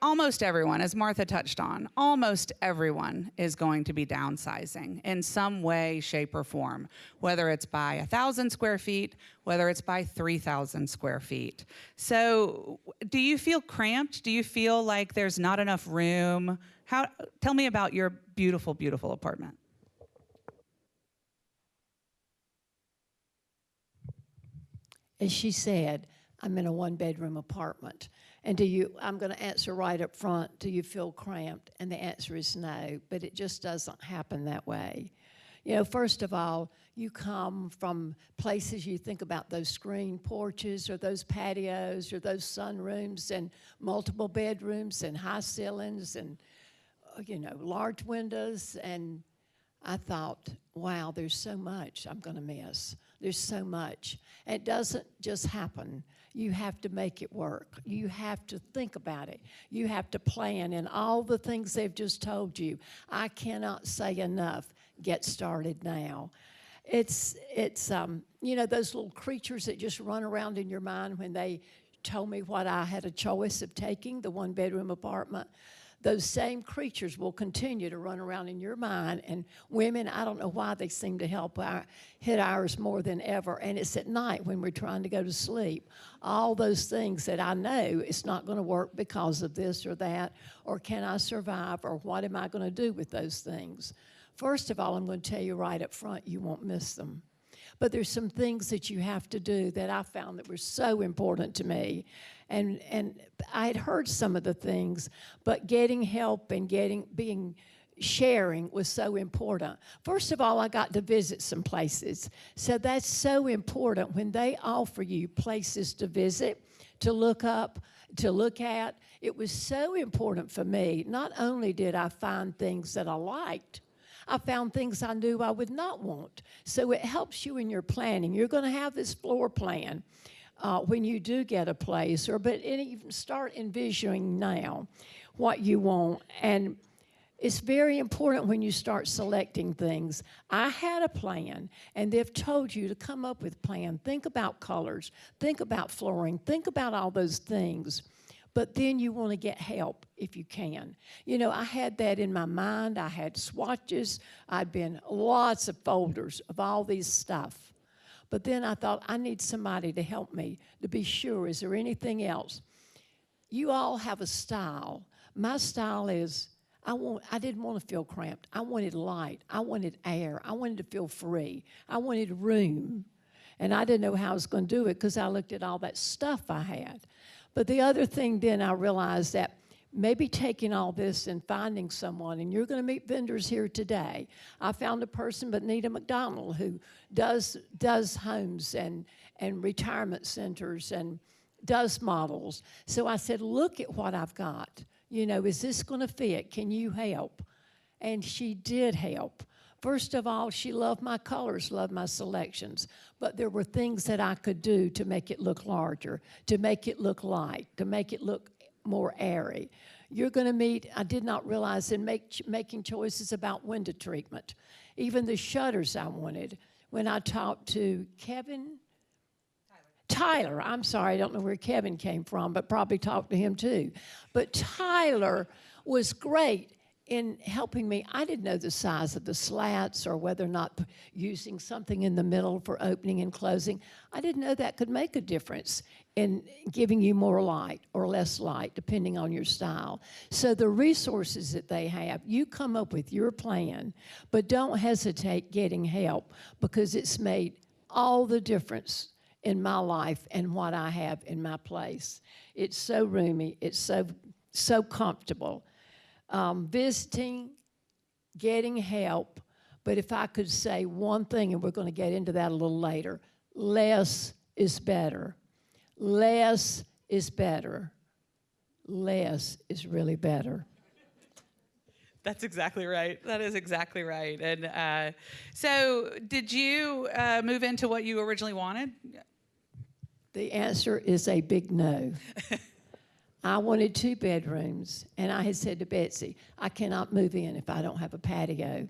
almost everyone, as Martha touched on, almost everyone is going to be downsizing in some way, shape, or form, whether it's by 1,000 square feet, whether it's by 3,000 square feet. So do you feel cramped? Do you feel like there's not enough room? Tell me about your beautiful, beautiful apartment. As she said, I'm in a one-bedroom apartment. And I'm going to answer right up front, do you feel cramped? And the answer is no, but it just doesn't happen that way. You know, first of all, you come from places, you think about those screen porches or those patios or those sunrooms and multiple bedrooms and high ceilings and, you know, large windows. And I thought, wow, there's so much I'm going to miss. There's so much. And it doesn't just happen. You have to make it work. You have to think about it. You have to plan. And all the things they've just told you, I cannot say enough. Get started now. It's you know, those little creatures that just run around in your mind when they told me what I had a choice of taking, the one-bedroom apartment. Those same creatures will continue to run around in your mind. And women, I don't know why they seem to hit ours more than ever. And it's at night when we're trying to go to sleep. All those things that I know it's not going to work because of this or that, or can I survive, or what am I going to do with those things? First of all, I'm going to tell you right up front, you won't miss them. But there's some things that you have to do that I found that were so important to me. And I had heard some of the things, but getting help and sharing was so important. First of all, I got to visit some places. So that's so important when they offer you places to visit, to look up, to look at. It was so important for me. Not only did I find things that I liked, I found things I knew I would not want. So it helps you in your planning. You're going to have this floor plan. when you do get a place, but even start envisioning now what you want. And it's very important when you start selecting things. I had a plan, and they've told you to come up with a plan. Think about colors, think about flooring, think about all those things. But then you want to get help if you can. You know, I had that in my mind. I had swatches. I'd been lots of folders of all these stuff. But then I thought, I need somebody to help me to be sure. Is there anything else? You all have a style. My style is, I didn't want to feel cramped. I wanted light. I wanted air. I wanted to feel free. I wanted room. And I didn't know how I was going to do it because I looked at all that stuff I had. But the other thing then I realized that maybe taking all this and finding someone, and you're going to meet vendors here today. I found a person, Benita McDonald, who does homes and retirement centers and does models. So I said, look at what I've got. You know, is this going to fit? Can you help? And she did help. First of all, she loved my colors, loved my selections, but there were things that I could do to make it look larger, to make it look light, to make it look more airy. You're going to meet, I did not realize in making choices about window treatment, even the shutters I wanted. When I talked to Tyler, I'm sorry, I don't know where Kevin came from, but probably talked to him too. But Tyler was great in helping me. I didn't know the size of the slats or whether or not using something in the middle for opening and closing. I didn't know that could make a difference in giving you more light or less light, depending on your style. So the resources that they have, you come up with your plan, but don't hesitate getting help because it's made all the difference in my life and what I have in my place. It's so roomy, it's so comfortable. Visiting, getting help, but if I could say one thing, and we're going to get into that a little later, less is better. Less is better. Less is really better. That's exactly right. That is exactly right. And so did you move into what you originally wanted? The answer is a big no. I wanted 2 bedrooms, and I had said to Betsy, I cannot move in if I don't have a patio.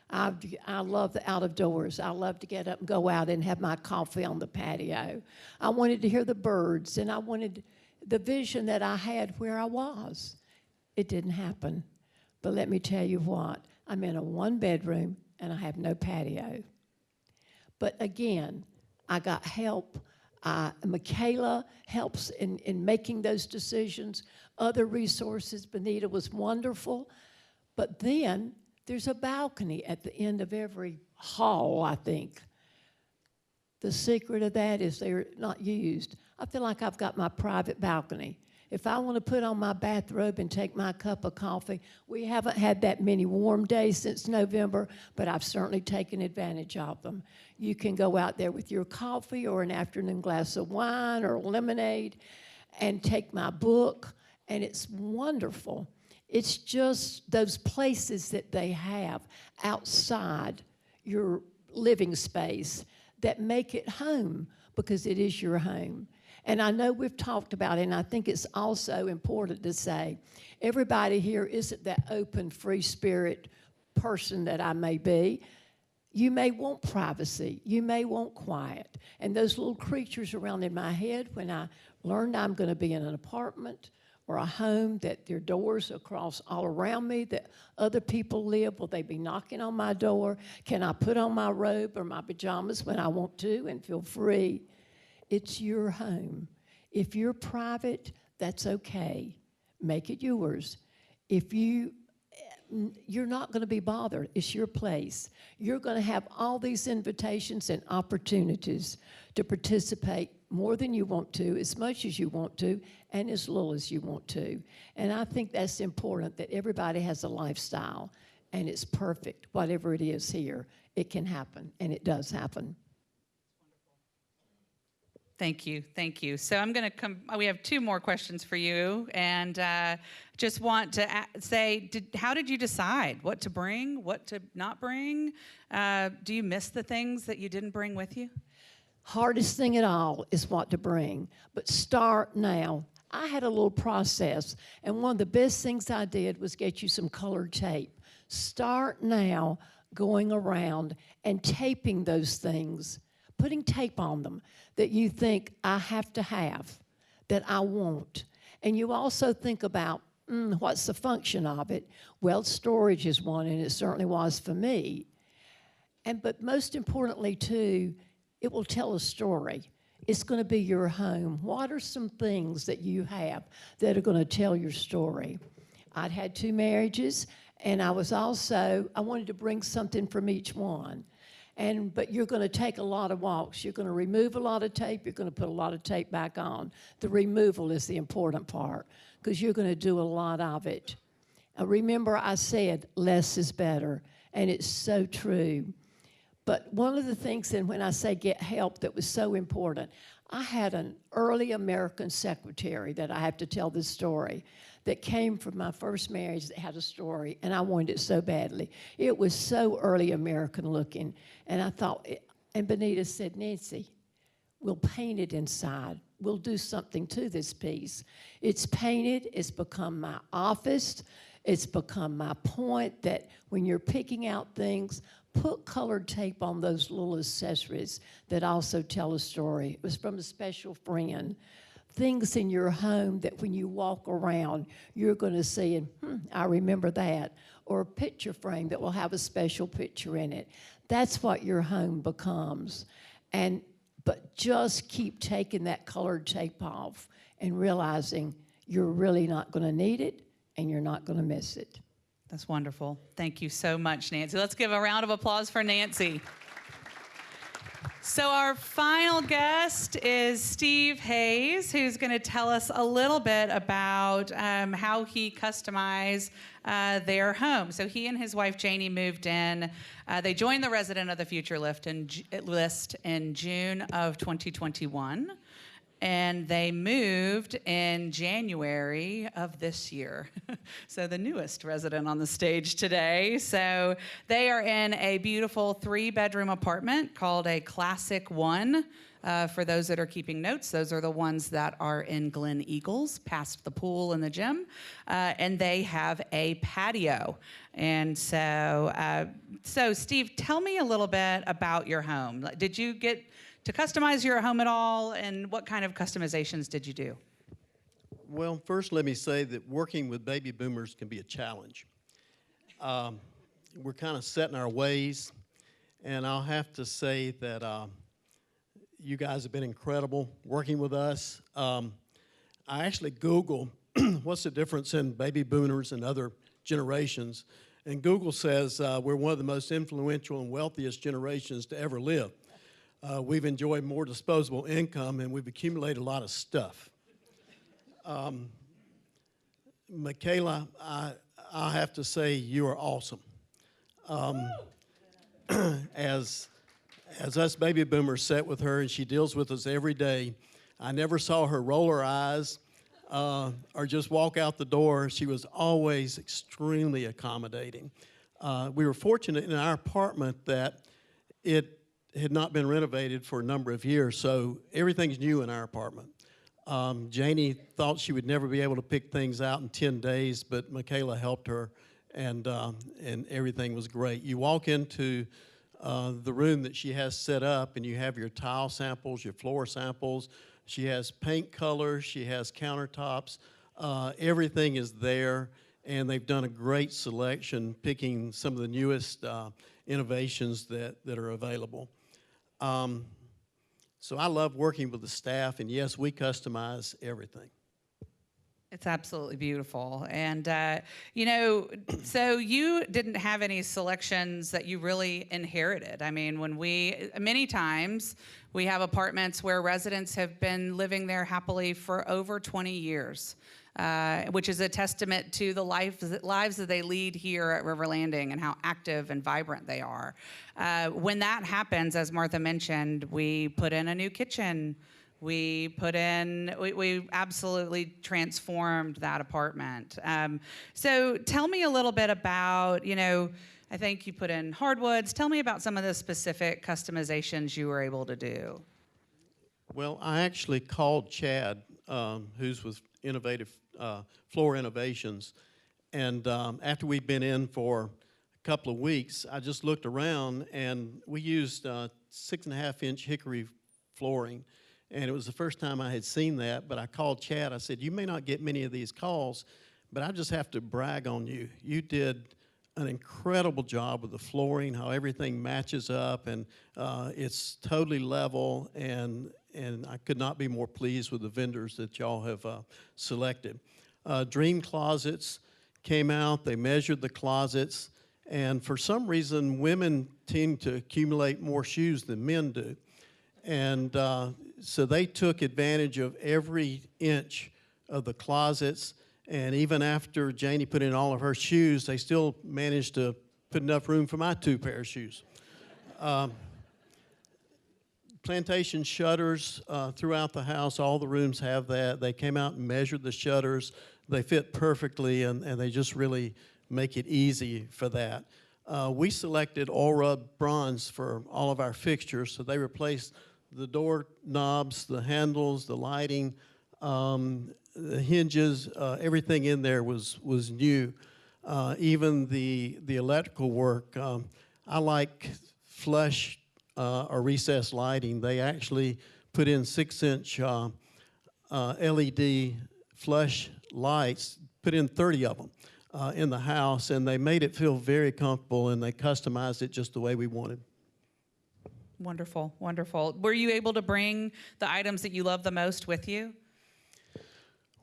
I love the out of doors. I love to get up and go out and have my coffee on the patio. I wanted to hear the birds, and I wanted the vision that I had where I was. It didn't happen. But let me tell you what, I'm in a 1-bedroom, and I have no patio. But again, I got help. Michaela helps in making those decisions. Other resources, Benita was wonderful. But then there's a balcony at the end of every hall, I think. The secret of that is they're not used. I feel like I've got my private balcony. If I want to put on my bathrobe and take my cup of coffee, we haven't had that many warm days since November, but I've certainly taken advantage of them. You can go out there with your coffee or an afternoon glass of wine or lemonade and take my book, and it's wonderful. It's just those places that they have outside your living space that make it home because it is your home. And I know we've talked about it, and I think it's also important to say, everybody here isn't that open, free spirit person that I may be. You may want privacy. You may want quiet. And those little creatures around in my head, when I learned I'm going to be in an apartment or a home, that there are doors across all around me, that other people live, will they be knocking on my door? Can I put on my robe or my pajamas when I want to and feel free? It's your home. If you're private, that's okay. Make it yours. If you're not going to be bothered. It's your place. You're going to have all these invitations and opportunities to participate more than you want to, as much as you want to, and as little as you want to. And I think that's important, that everybody has a lifestyle, and it's perfect. Whatever it is here, it can happen, and it does happen. Thank you, thank you. So I'm going to we have 2 more questions for you, and just want to say, how did you decide what to bring, what to not bring? Do you miss the things that you didn't bring with you? Hardest thing at all is what to bring, but start now. I had a little process, and one of the best things I did was get you some colored tape. Start now going around and taping those things, putting tape on them that you think I have to have, that I want. And you also think about, what's the function of it? Well, storage is one, and it certainly was for me. But most importantly, too, it will tell a story. It's going to be your home. What are some things that you have that are going to tell your story? I'd had 2 marriages, and I wanted to bring something from each one. But you're going to take a lot of walks. You're going to remove a lot of tape. You're going to put a lot of tape back on. The removal is the important part because you're going to do a lot of it. Remember I said less is better, and it's so true. But one of the things, and when I say get help, that was so important, I had an early American secretary that I have to tell this story that came from my first marriage that had a story, and I wanted it so badly. It was so early American looking, and I thought, and Benita said, Nancy, we'll paint it inside. We'll do something to this piece. It's painted. It's become my office. It's become my point that when you're picking out things, put colored tape on those little accessories that also tell a story. It was from a special friend. Things in your home that when you walk around, you're going to see, and I remember that. Or a picture frame that will have a special picture in it. That's what your home becomes. But just keep taking that colored tape off and realizing you're really not going to need it and you're not going to miss it. That's wonderful. Thank you so much, Nancy. Let's give a round of applause for Nancy. So our final guest is Steve Hayes, who's going to tell us a little bit about how he customized their home. So he and his wife, Janie, moved in. They joined the Resident of the Future list in June of 2021. And they moved in January of this year. So the newest resident on the stage today. So they are in a beautiful 3-bedroom apartment called a Classic One. For those that are keeping notes, those are the ones that are in Glen Eagles, past the pool and the gym. And they have a patio. And so Steve, tell me a little bit about your home. Did you get to customize your home at all, and what kind of customizations did you do? Well, first let me say that working with baby boomers can be a challenge. We're kind of set in our ways, and I'll have to say that you guys have been incredible working with us. I actually Googled what's the difference in baby boomers and other generations, and Google says we're one of the most influential and wealthiest generations to ever live. We've enjoyed more disposable income, and we've accumulated a lot of stuff. Michaela, I have to say you are awesome. As us baby boomers sat with her, and she deals with us every day, I never saw her roll her eyes or just walk out the door. She was always extremely accommodating. We were fortunate in our apartment that it had not been renovated for a number of years, so everything's new in our apartment. Janie thought she would never be able to pick things out in 10 days, but Michaela helped her, and everything was great. You walk into the room that she has set up, and you have your tile samples, your floor samples. She has paint colors, she has countertops. Everything is there, and they've done a great selection, picking some of the newest innovations that are available. So I love working with the staff, and yes, we customize everything. It's absolutely beautiful. And, so you didn't have any selections that you really inherited. I mean, many times we have apartments where residents have been living there happily for over 20 years. Which is a testament to the lives that they lead here at River Landing and how active and vibrant they are. When that happens, as Martha mentioned, we put in a new kitchen. We absolutely transformed that apartment. So tell me a little bit about, I think you put in hardwoods. Tell me about some of the specific customizations you were able to do. Well, I actually called Chad, who's with Innovative Floor Innovations, and after we'd been in for a couple of weeks, I just looked around, and we used 6.5-inch hickory flooring, and it was the first time I had seen that. But I called Chad. I said, "You may not get many of these calls, but I just have to brag on you. You did an incredible job with the flooring, how everything matches up, and it's totally level, and I could not be more pleased with the vendors that y'all have selected." Dream Closets came out, they measured the closets, and for some reason, women tend to accumulate more shoes than men do. And so they took advantage of every inch of the closets. And even after Janie put in all of her shoes, they still managed to put enough room for my 2 pair of shoes. Plantation shutters throughout the house, all the rooms have that. They came out and measured the shutters. They fit perfectly, and they just really make it easy for that. We selected All-Rub Bronze for all of our fixtures, so they replaced the door knobs, the handles, the lighting, the hinges, everything in there was new. Even the electrical work. I like flush or recessed lighting. They actually put in 6-inch LED flush lights, put in 30 of them in the house, and they made it feel very comfortable, and they customized it just the way we wanted. Wonderful, wonderful. Were you able to bring the items that you love the most with you?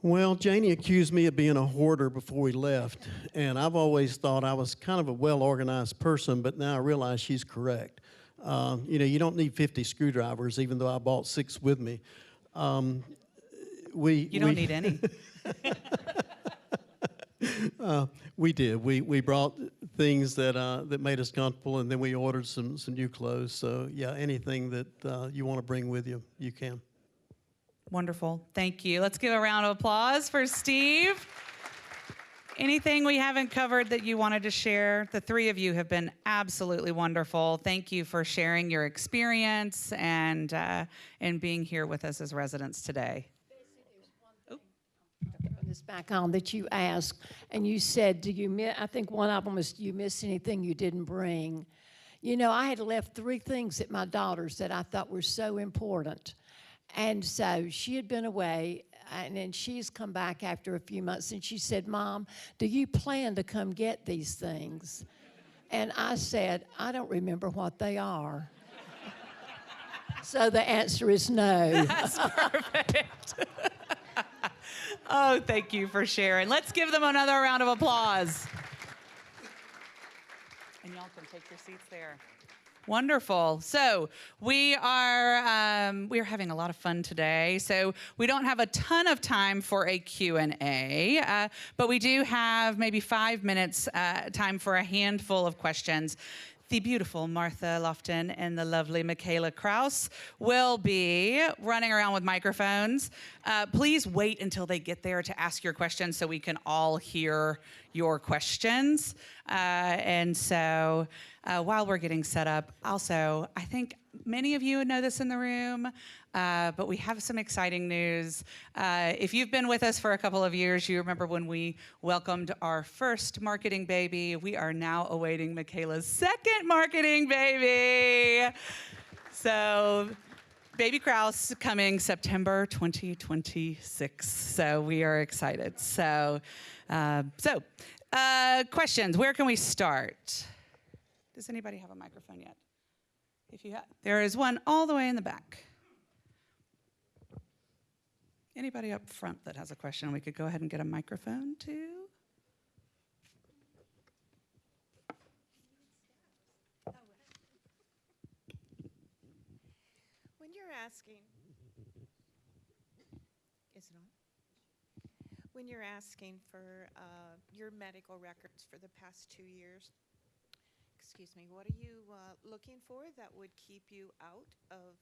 Well, Janie accused me of being a hoarder before we left, and I've always thought I was kind of a well-organized person, but now I realize she's correct. You don't need 50 screwdrivers, even though I bought 6 with me. You don't need any. We did. We brought things that made us comfortable, and then we ordered some new clothes. So, yeah, anything that you want to bring with you, you can. Wonderful. Thank you. Let's give a round of applause for Steve. Anything we haven't covered that you wanted to share? The 3 of you have been absolutely wonderful. Thank you for sharing your experience and being here with us as residents today. This back on that you asked, and you said, I think one of them was, do you miss anything you didn't bring? I had left 3 things at my daughter's that I thought were so important. And so she had been away, and then she's come back after a few months, and she said, "Mom, do you plan to come get these things?" And I said, "I don't remember what they are." So the answer is no. That's perfect. Oh, thank you for sharing. Let's give them another round of applause. And y'all can take your seats there. Wonderful. So we're having a lot of fun today. So we don't have a ton of time for a Q&A, but we do have maybe 5 minutes time for a handful of questions. The beautiful Martha Lofton and the lovely Michaela Kraus will be running around with microphones. Please wait until they get there to ask your questions so we can all hear your questions. And so while we're getting set up, also, I think many of you know this in the room, but we have some exciting news. If you've been with us for a couple of years, you remember when we welcomed our first marketing baby. We are now awaiting Michaela's second marketing baby. So Baby Kraus coming September 2026. So we are excited. So questions, where can we start? Does anybody have a microphone yet? If you have, there is one all the way in the back. Anybody up front that has a question, we could go ahead and get a microphone to. When you're asking, is it on? When you're asking for your medical records for the past 2 years, excuse me, what are you looking for that would keep you out of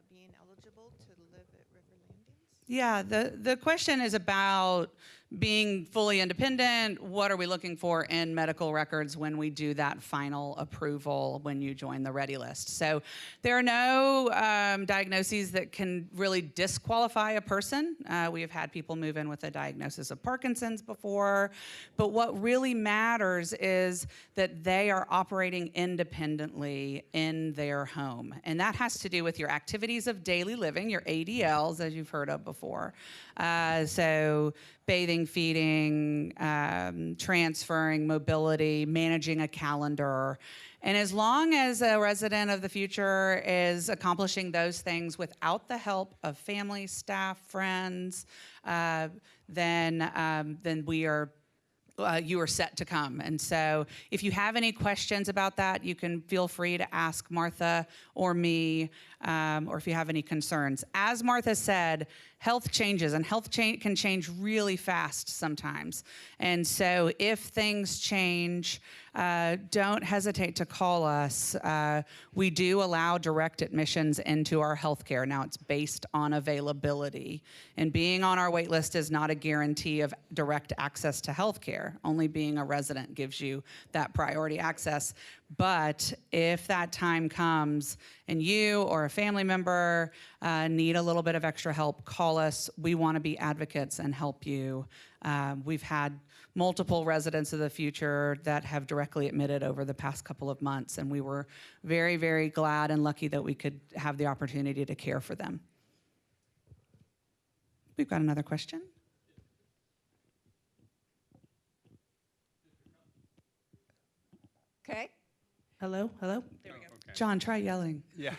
being eligible to live at River Landings? Yeah, the question is about being fully independent, what are we looking for in medical records when we do that final approval when you join the Ready List. So there are no diagnoses that can really disqualify a person. We have had people move in with a diagnosis of Parkinson's before, but what really matters is that they are operating independently in their home. And that has to do with your activities of daily living, your ADLs, as you've heard of before. So bathing, feeding, transferring, mobility, managing a calendar. And as long as a resident of the future is accomplishing those things without the help of family, staff, friends, then we are you are set to come. And so if you have any questions about that, you can feel free to ask Martha or me, or if you have any concerns. As Martha said, health changes, and health can change really fast sometimes. And so if things change, don't hesitate to call us. We do allow direct admissions into our healthcare. Now, it's based on availability. And being on our wait list is not a guarantee of direct access to healthcare. Only being a resident gives you that priority access. But if that time comes and you or a family member need a little bit of extra help, call us. We want to be advocates and help you. We've had multiple residents of the future that have directly admitted over the past couple of months, and we were very, very glad and lucky that we could have the opportunity to care for them. We've got another question. Okay. Hello, hello? There we go. John, try yelling. Yeah.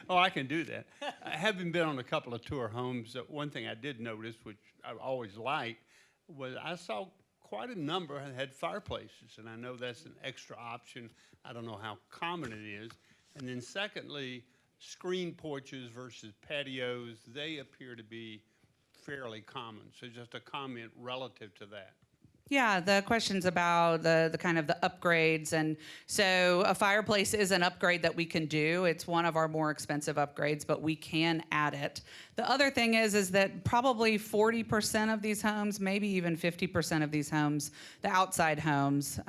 Oh, I can do that. Having been on a couple of tour homes, one thing I did notice, which I always liked, was I saw quite a number had fireplaces, and I know that's an extra option. I don't know how common it is. And then secondly, screen porches versus patios, they appear to be fairly common. So just a comment relative to that. Yeah, the question's about the kind of the upgrades. And so a fireplace is an upgrade that we can do. It's one of our more expensive upgrades, but we can add it. The other thing is that probably 40% of these homes, maybe even 50% of these homes, the outside homes,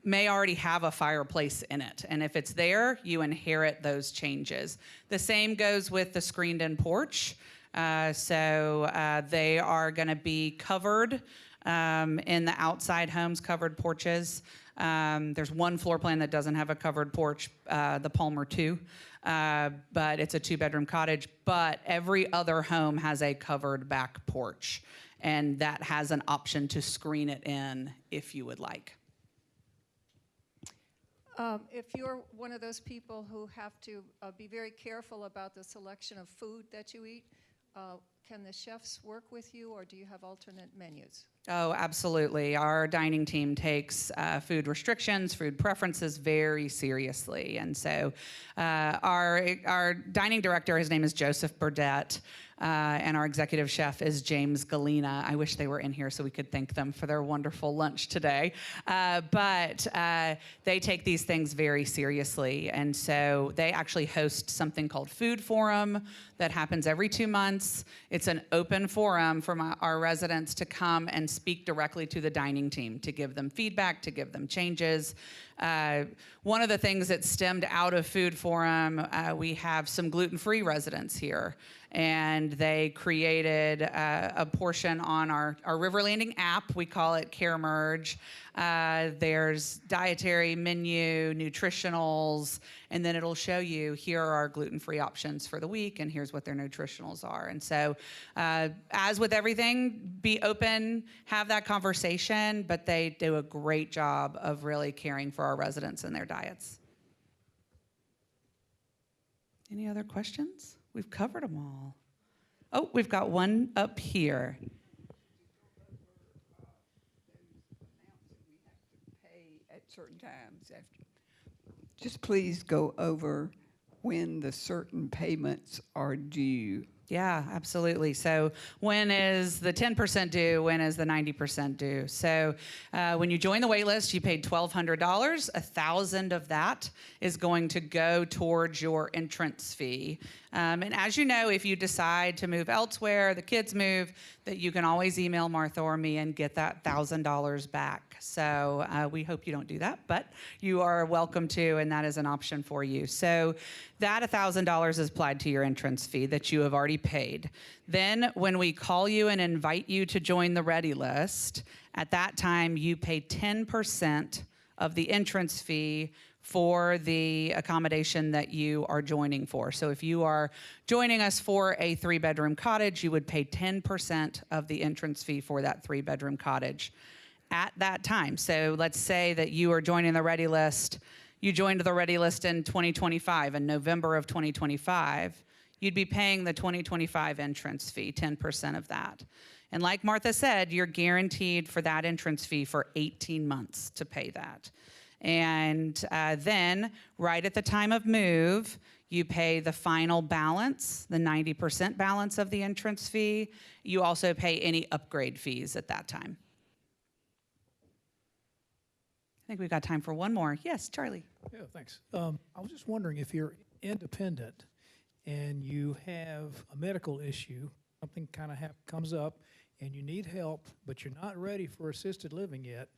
may already have a fireplace in it. And if it's there, you inherit those changes. The same goes with the screened-in porch. So they are going to be covered in the outside homes, covered porches. There's one floor plan that doesn't have a covered porch, the Palmer 2, but it's a 2-bedroom cottage. But every other home has a covered back porch, and that has an option to screen it in if you would like. If you're one of those people who have to be very careful about the selection of food that you eat, can the chefs work with you, or do you have alternate menus? Oh, absolutely. Our dining team takes food restrictions, food preferences very seriously. And so our dining director, his name is Joseph Burdett, and our executive chef is James Galena. I wish they were in here so we could thank them for their wonderful lunch today. But they take these things very seriously. And so they actually host something called Food Forum that happens every 2 months. It's an open forum for our residents to come and speak directly to the dining team, to give them feedback, to give them changes. One of the things that stemmed out of Food Forum, we have some gluten-free residents here, and they created a portion on our River Landing app. We call it Care Merge. There's dietary menu, nutritionals, and then it'll show you here are our gluten-free options for the week, and here's what their nutritionals are. And so, as with everything, be open, have that conversation, but they do a great job of really caring for our residents and their diets. Any other questions? We've covered them all. Oh, we've got one up here. Pay at certain times after. Just please go over when the certain payments are due. Yeah, absolutely. So when is the 10% due? When is the 90% due? So when you join the wait list, you paid $1,200. $1,000 of that is going to go towards your entrance fee. And as you know, if you decide to move elsewhere, the kids move, that you can always email Martha or me and get that $1,000 back. So we hope you don't do that, but you are welcome to, and that is an option for you. So that $1,000 is applied to your entrance fee that you have already paid. Then when we call you and invite you to join the Ready List, at that time you pay 10% of the entrance fee for the accommodation that you are joining for. So if you are joining us for a 3-bedroom cottage, you would pay 10% of the entrance fee for that 3-bedroom cottage at that time. So let's say that you are joining the Ready List. You joined the Ready List in 2025, in November of 2025. You'd be paying the 2025 entrance fee, 10% of that. And like Martha said, you're guaranteed for that entrance fee for 18 months to pay that. And then, right at the time of move, you pay the final balance, the 90% balance of the entrance fee. You also pay any upgrade fees at that time. I think we've got time for one more. Yes, Charlie. Yeah, thanks. I was just wondering if you're independent and you have a medical issue, something kind of comes up, and you need help, but you're not ready for assisted living yet,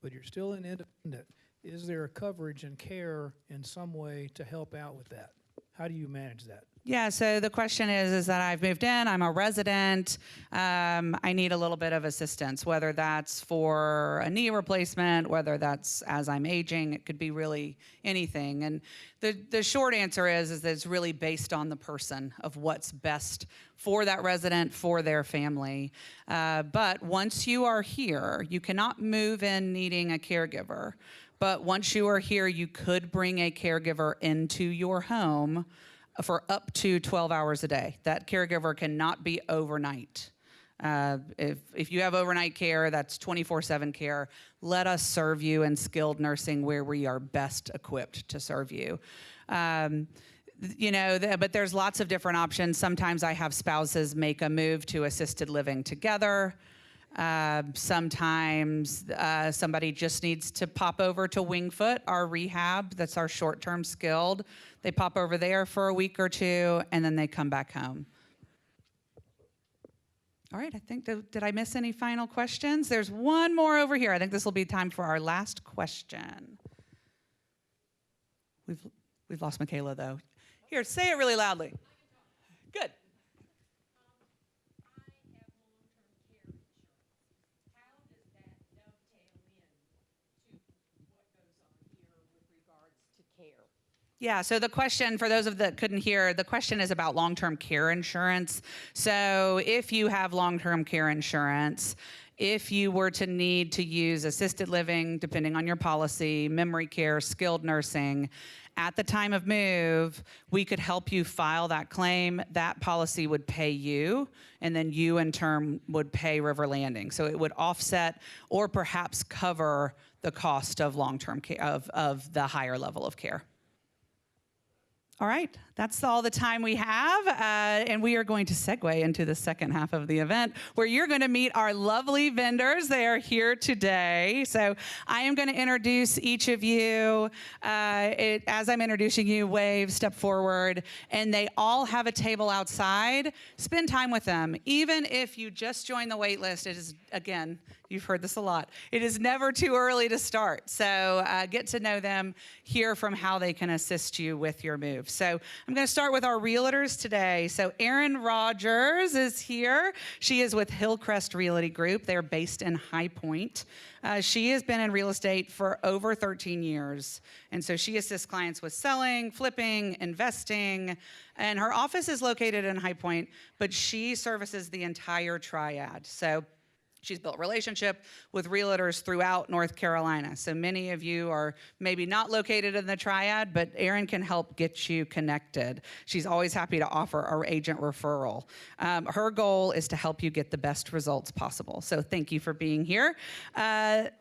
but you're still an independent. Is there a coverage and care in some way to help out with that? How do you manage that? Yeah, so the question is that I've moved in, I'm a resident, I need a little bit of assistance, whether that's for a knee replacement, whether that's as I'm aging, it could be really anything. And the short answer is that it's really based on the person of what's best for that resident, for their family. But once you are here, you cannot move in needing a caregiver. But once you are here, you could bring a caregiver into your home for up to 12 hours a day. That caregiver cannot be overnight. If you have overnight care, that's 24/7 care. Let us serve you in skilled nursing where we are best equipped to serve you. But there's lots of different options. Sometimes I have spouses make a move to assisted living together. Sometimes somebody just needs to pop over to Wingfoot, our rehab, that's our short-term skilled. They pop over there for a week or two, and then they come back home. All right, I think, did I miss any final questions? There's one more over here. I think this will be time for our last question. We've lost Michaela, though. Here, say it really loudly. Good. Yeah, so the question, for those of that couldn't hear, the question is about long-term care insurance. So if you have long-term care insurance, if you were to need to use assisted living, depending on your policy, memory care, skilled nursing, at the time of move, we could help you file that claim. That policy would pay you, and then you in turn would pay River Landing. So it would offset or perhaps cover the cost of long-term care, of the higher level of care. All right, that's all the time we have, and we are going to segue into the second half of the event where you're going to meet our lovely vendors. They are here today. So I am going to introduce each of you. As I'm introducing you, wave, step forward, and they all have a table outside. Spend time with them. Even if you just joined the wait list, it is, again, you've heard this a lot. It is never too early to start. So get to know them, hear from how they can assist you with your move. So I'm going to start with our realtors today. So Erin Rogers is here. She is with Hillcrest Realty Group. They're based in High Point. She has been in real estate for over 13 years. And so she assists clients with selling, flipping, investing. And her office is located in High Point, but she services the entire triad. So She's built relationship with realtors throughout North Carolina. So many of you are maybe not located in the Triad, but Erin can help get you connected. She's always happy to offer our agent referral. Her goal is to help you get the best results possible. So thank you for being here.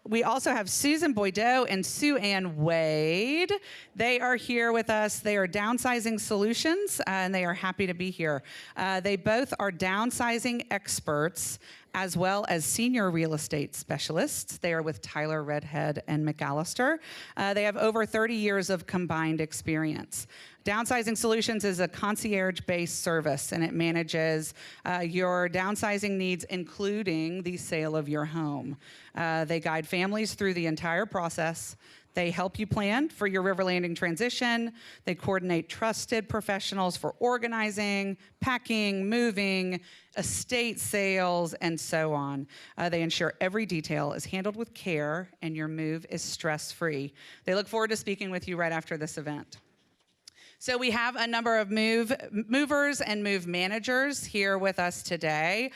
We also have Susan Boydeau and Sue Ann Wade. They are here with us. They are Downsizing Solutions, and they are happy to be here. They both are downsizing experts as well as senior real estate specialists. They are with Tyler, Redhead, and McAllister. They have over 30 years of combined experience. Downsizing Solutions is a concierge-based service, and it manages your downsizing needs, including the sale of your home. They guide families through the entire process. They help you plan for your River Landing transition. They coordinate trusted professionals for organizing, packing, moving, estate sales, and so on. They ensure every detail is handled with care and your move is stress-free. They look forward to speaking with you right after this event. So we have a number of movers and move managers here with us today.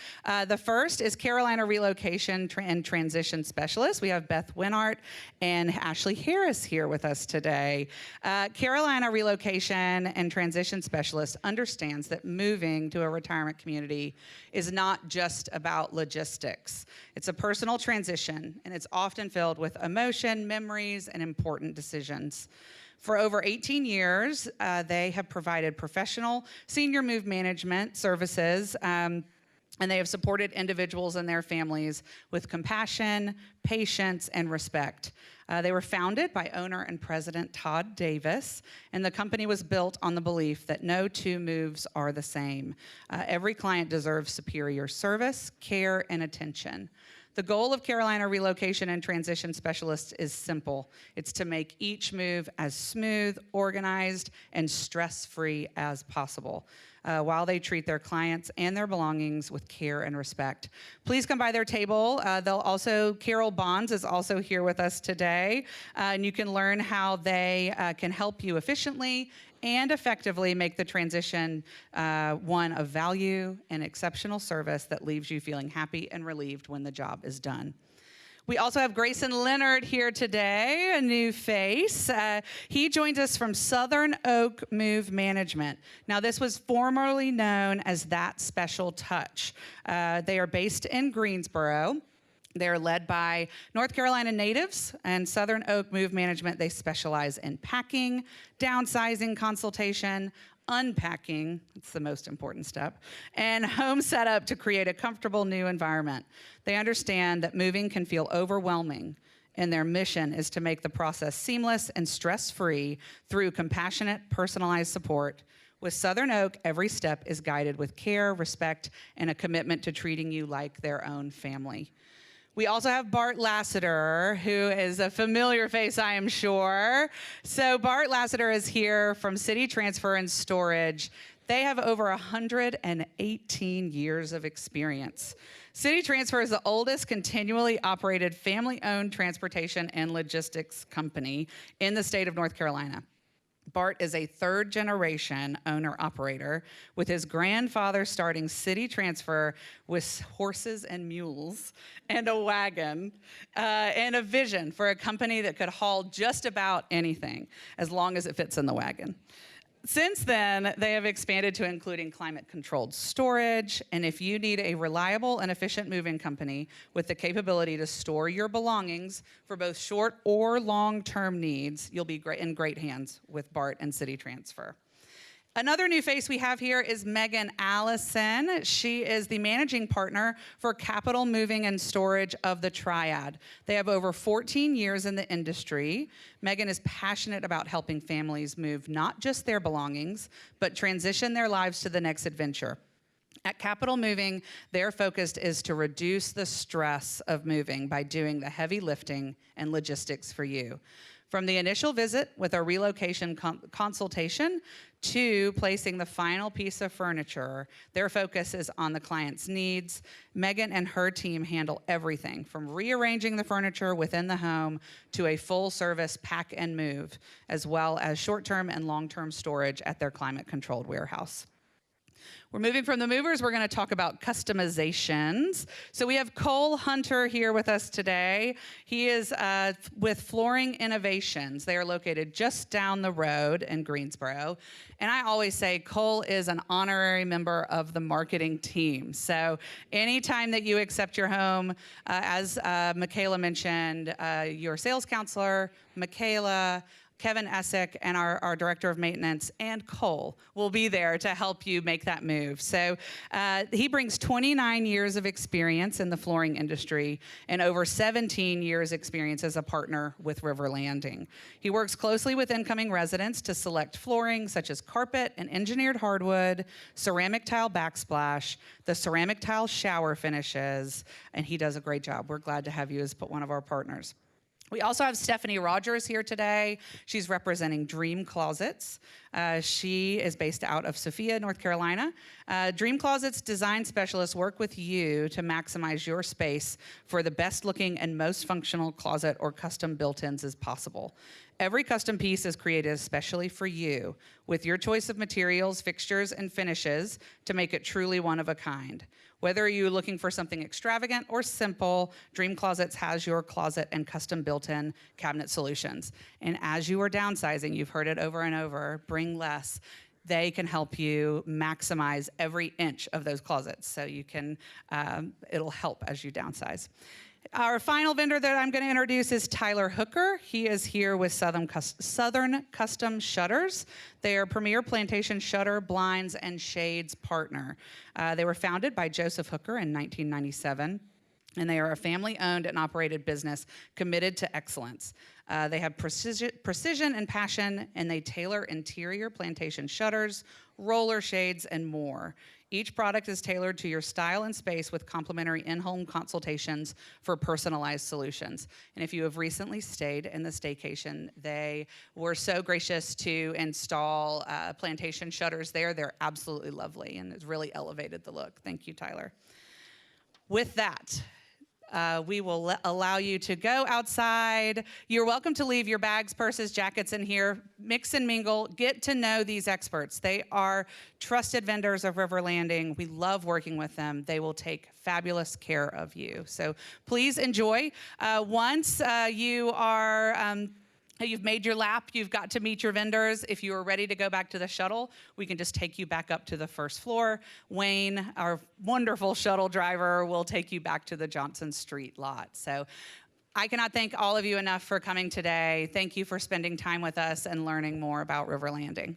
The first is Carolina Relocation and Transition Specialist. We have Beth Winart and Ashley Harris here with us today. Carolina Relocation and Transition Specialist understands that moving to a retirement community is not just about logistics. It's a personal transition, and it's often filled with emotion, memories, and important decisions. For over 18 years, they have provided professional senior move management services, and they have supported individuals and their families with compassion, patience, and respect. They were founded by owner and president Todd Davis, and the company was built on the belief that no two moves are the same. Every client deserves superior service, care, and attention. The goal of Carolina Relocation and Transition Specialists is simple. It's to make each move as smooth, organized, and stress-free as possible, while they treat their clients and their belongings with care and respect. Please come by their table. Carol Bonds is also here with us today, and you can learn how they can help you efficiently and effectively make the transition one of value and exceptional service that leaves you feeling happy and relieved when the job is done. We also have Grayson Leonard here today, a new face. He joins us from Southern Oak Move Management. Now, this was formerly known as That Special Touch. They are based in Greensboro. They're led by North Carolina natives, and Southern Oak Move Management, they specialize in packing, downsizing consultation, unpacking, it's the most important step, and home setup to create a comfortable new environment. They understand that moving can feel overwhelming, and their mission is to make the process seamless and stress-free through compassionate, personalized support. With Southern Oak, every step is guided with care, respect, and a commitment to treating you like their own family. We also have Bart Lassiter, who is a familiar face, I am sure. So Bart Lassiter is here from City Transfer and Storage. They have over 118 years of experience. City Transfer is the oldest continually operated family-owned transportation and logistics company in the state of North Carolina. Bart is a third-generation owner-operator, with his grandfather starting City Transfer with horses and mules and a wagon and a vision for a company that could haul just about anything as long as it fits in the wagon. Since then, they have expanded to including climate-controlled storage, and if you need a reliable and efficient moving company with the capability to store your belongings for both short or long-term needs, you'll be in great hands with Bart and City Transfer. Another new face we have here is Megan Allison. She is the managing partner for Capital Moving and Storage of the Triad. They have over 14 years in the industry. Megan is passionate about helping families move not just their belongings, but transition their lives to the next adventure. At Capital Moving, their focus is to reduce the stress of moving by doing the heavy lifting and logistics for you. From the initial visit with a relocation consultation to placing the final piece of furniture, their focus is on the client's needs. Megan and her team handle everything from rearranging the furniture within the home to a full-service pack and move, as well as short-term and long-term storage at their climate-controlled warehouse. We're moving from the movers. We're going to talk about customizations. So we have Cole Hunter here with us today. He is with Flooring Innovations. They are located just down the road in Greensboro. And I always say Cole is an honorary member of the marketing team. So anytime that you accept your home, as Michaela mentioned, your sales counselor, Michaela, Kevin Essick, and our director of maintenance, and Cole will be there to help you make that move. So he brings 29 years of experience in the flooring industry and over 17 years experience as a partner with River Landing. He works closely with incoming residents to select flooring such as carpet and engineered hardwood, ceramic tile backsplash, the ceramic tile shower finishes, and he does a great job. We're glad to have you as one of our partners. We also have Stephanie Rogers here today. She's representing Dream Closets. She is based out of Sophia, North Carolina. Dream Closets design specialists work with you to maximize your space for the best looking and most functional closet or custom built-ins as possible. Every custom piece is created especially for you, with your choice of materials, fixtures, and finishes to make it truly one of a kind. Whether you're looking for something extravagant or simple, Dream Closets has your closet and custom built-in cabinet solutions. And as you are downsizing, you've heard it over and over, bring less. They can help you maximize every inch of those closets. So you can, it'll help as you downsize. Our final vendor that I'm going to introduce is Tyler Hooker. He is here with Southern Custom Shutters. They are premier plantation shutter, blinds, and shades partner. They were founded by Joseph Hooker in 1997. And they are a family-owned and operated business committed to excellence. They have precision and passion, and they tailor interior plantation shutters, roller shades, and more. Each product is tailored to your style and space with complimentary in-home consultations for personalized solutions. And if you have recently stayed in the staycation, they were so gracious to install plantation shutters there. They're absolutely lovely, and it's really elevated the look. Thank you, Tyler. With that, we will allow you to go outside. You're welcome to leave your bags, purses, jackets in here. Mix and mingle. Get to know these experts. They are trusted vendors of River Landing. We love working with them. They will take fabulous care of you. So please enjoy. Once you are... You've made your lap, you've got to meet your vendors. If you are ready to go back to the shuttle, we can just take you back up to the first floor. Wayne, our wonderful shuttle driver, will take you back to the Johnson Street lot. So I cannot thank all of you enough for coming today. Thank you for spending time with us and learning more about River Landing.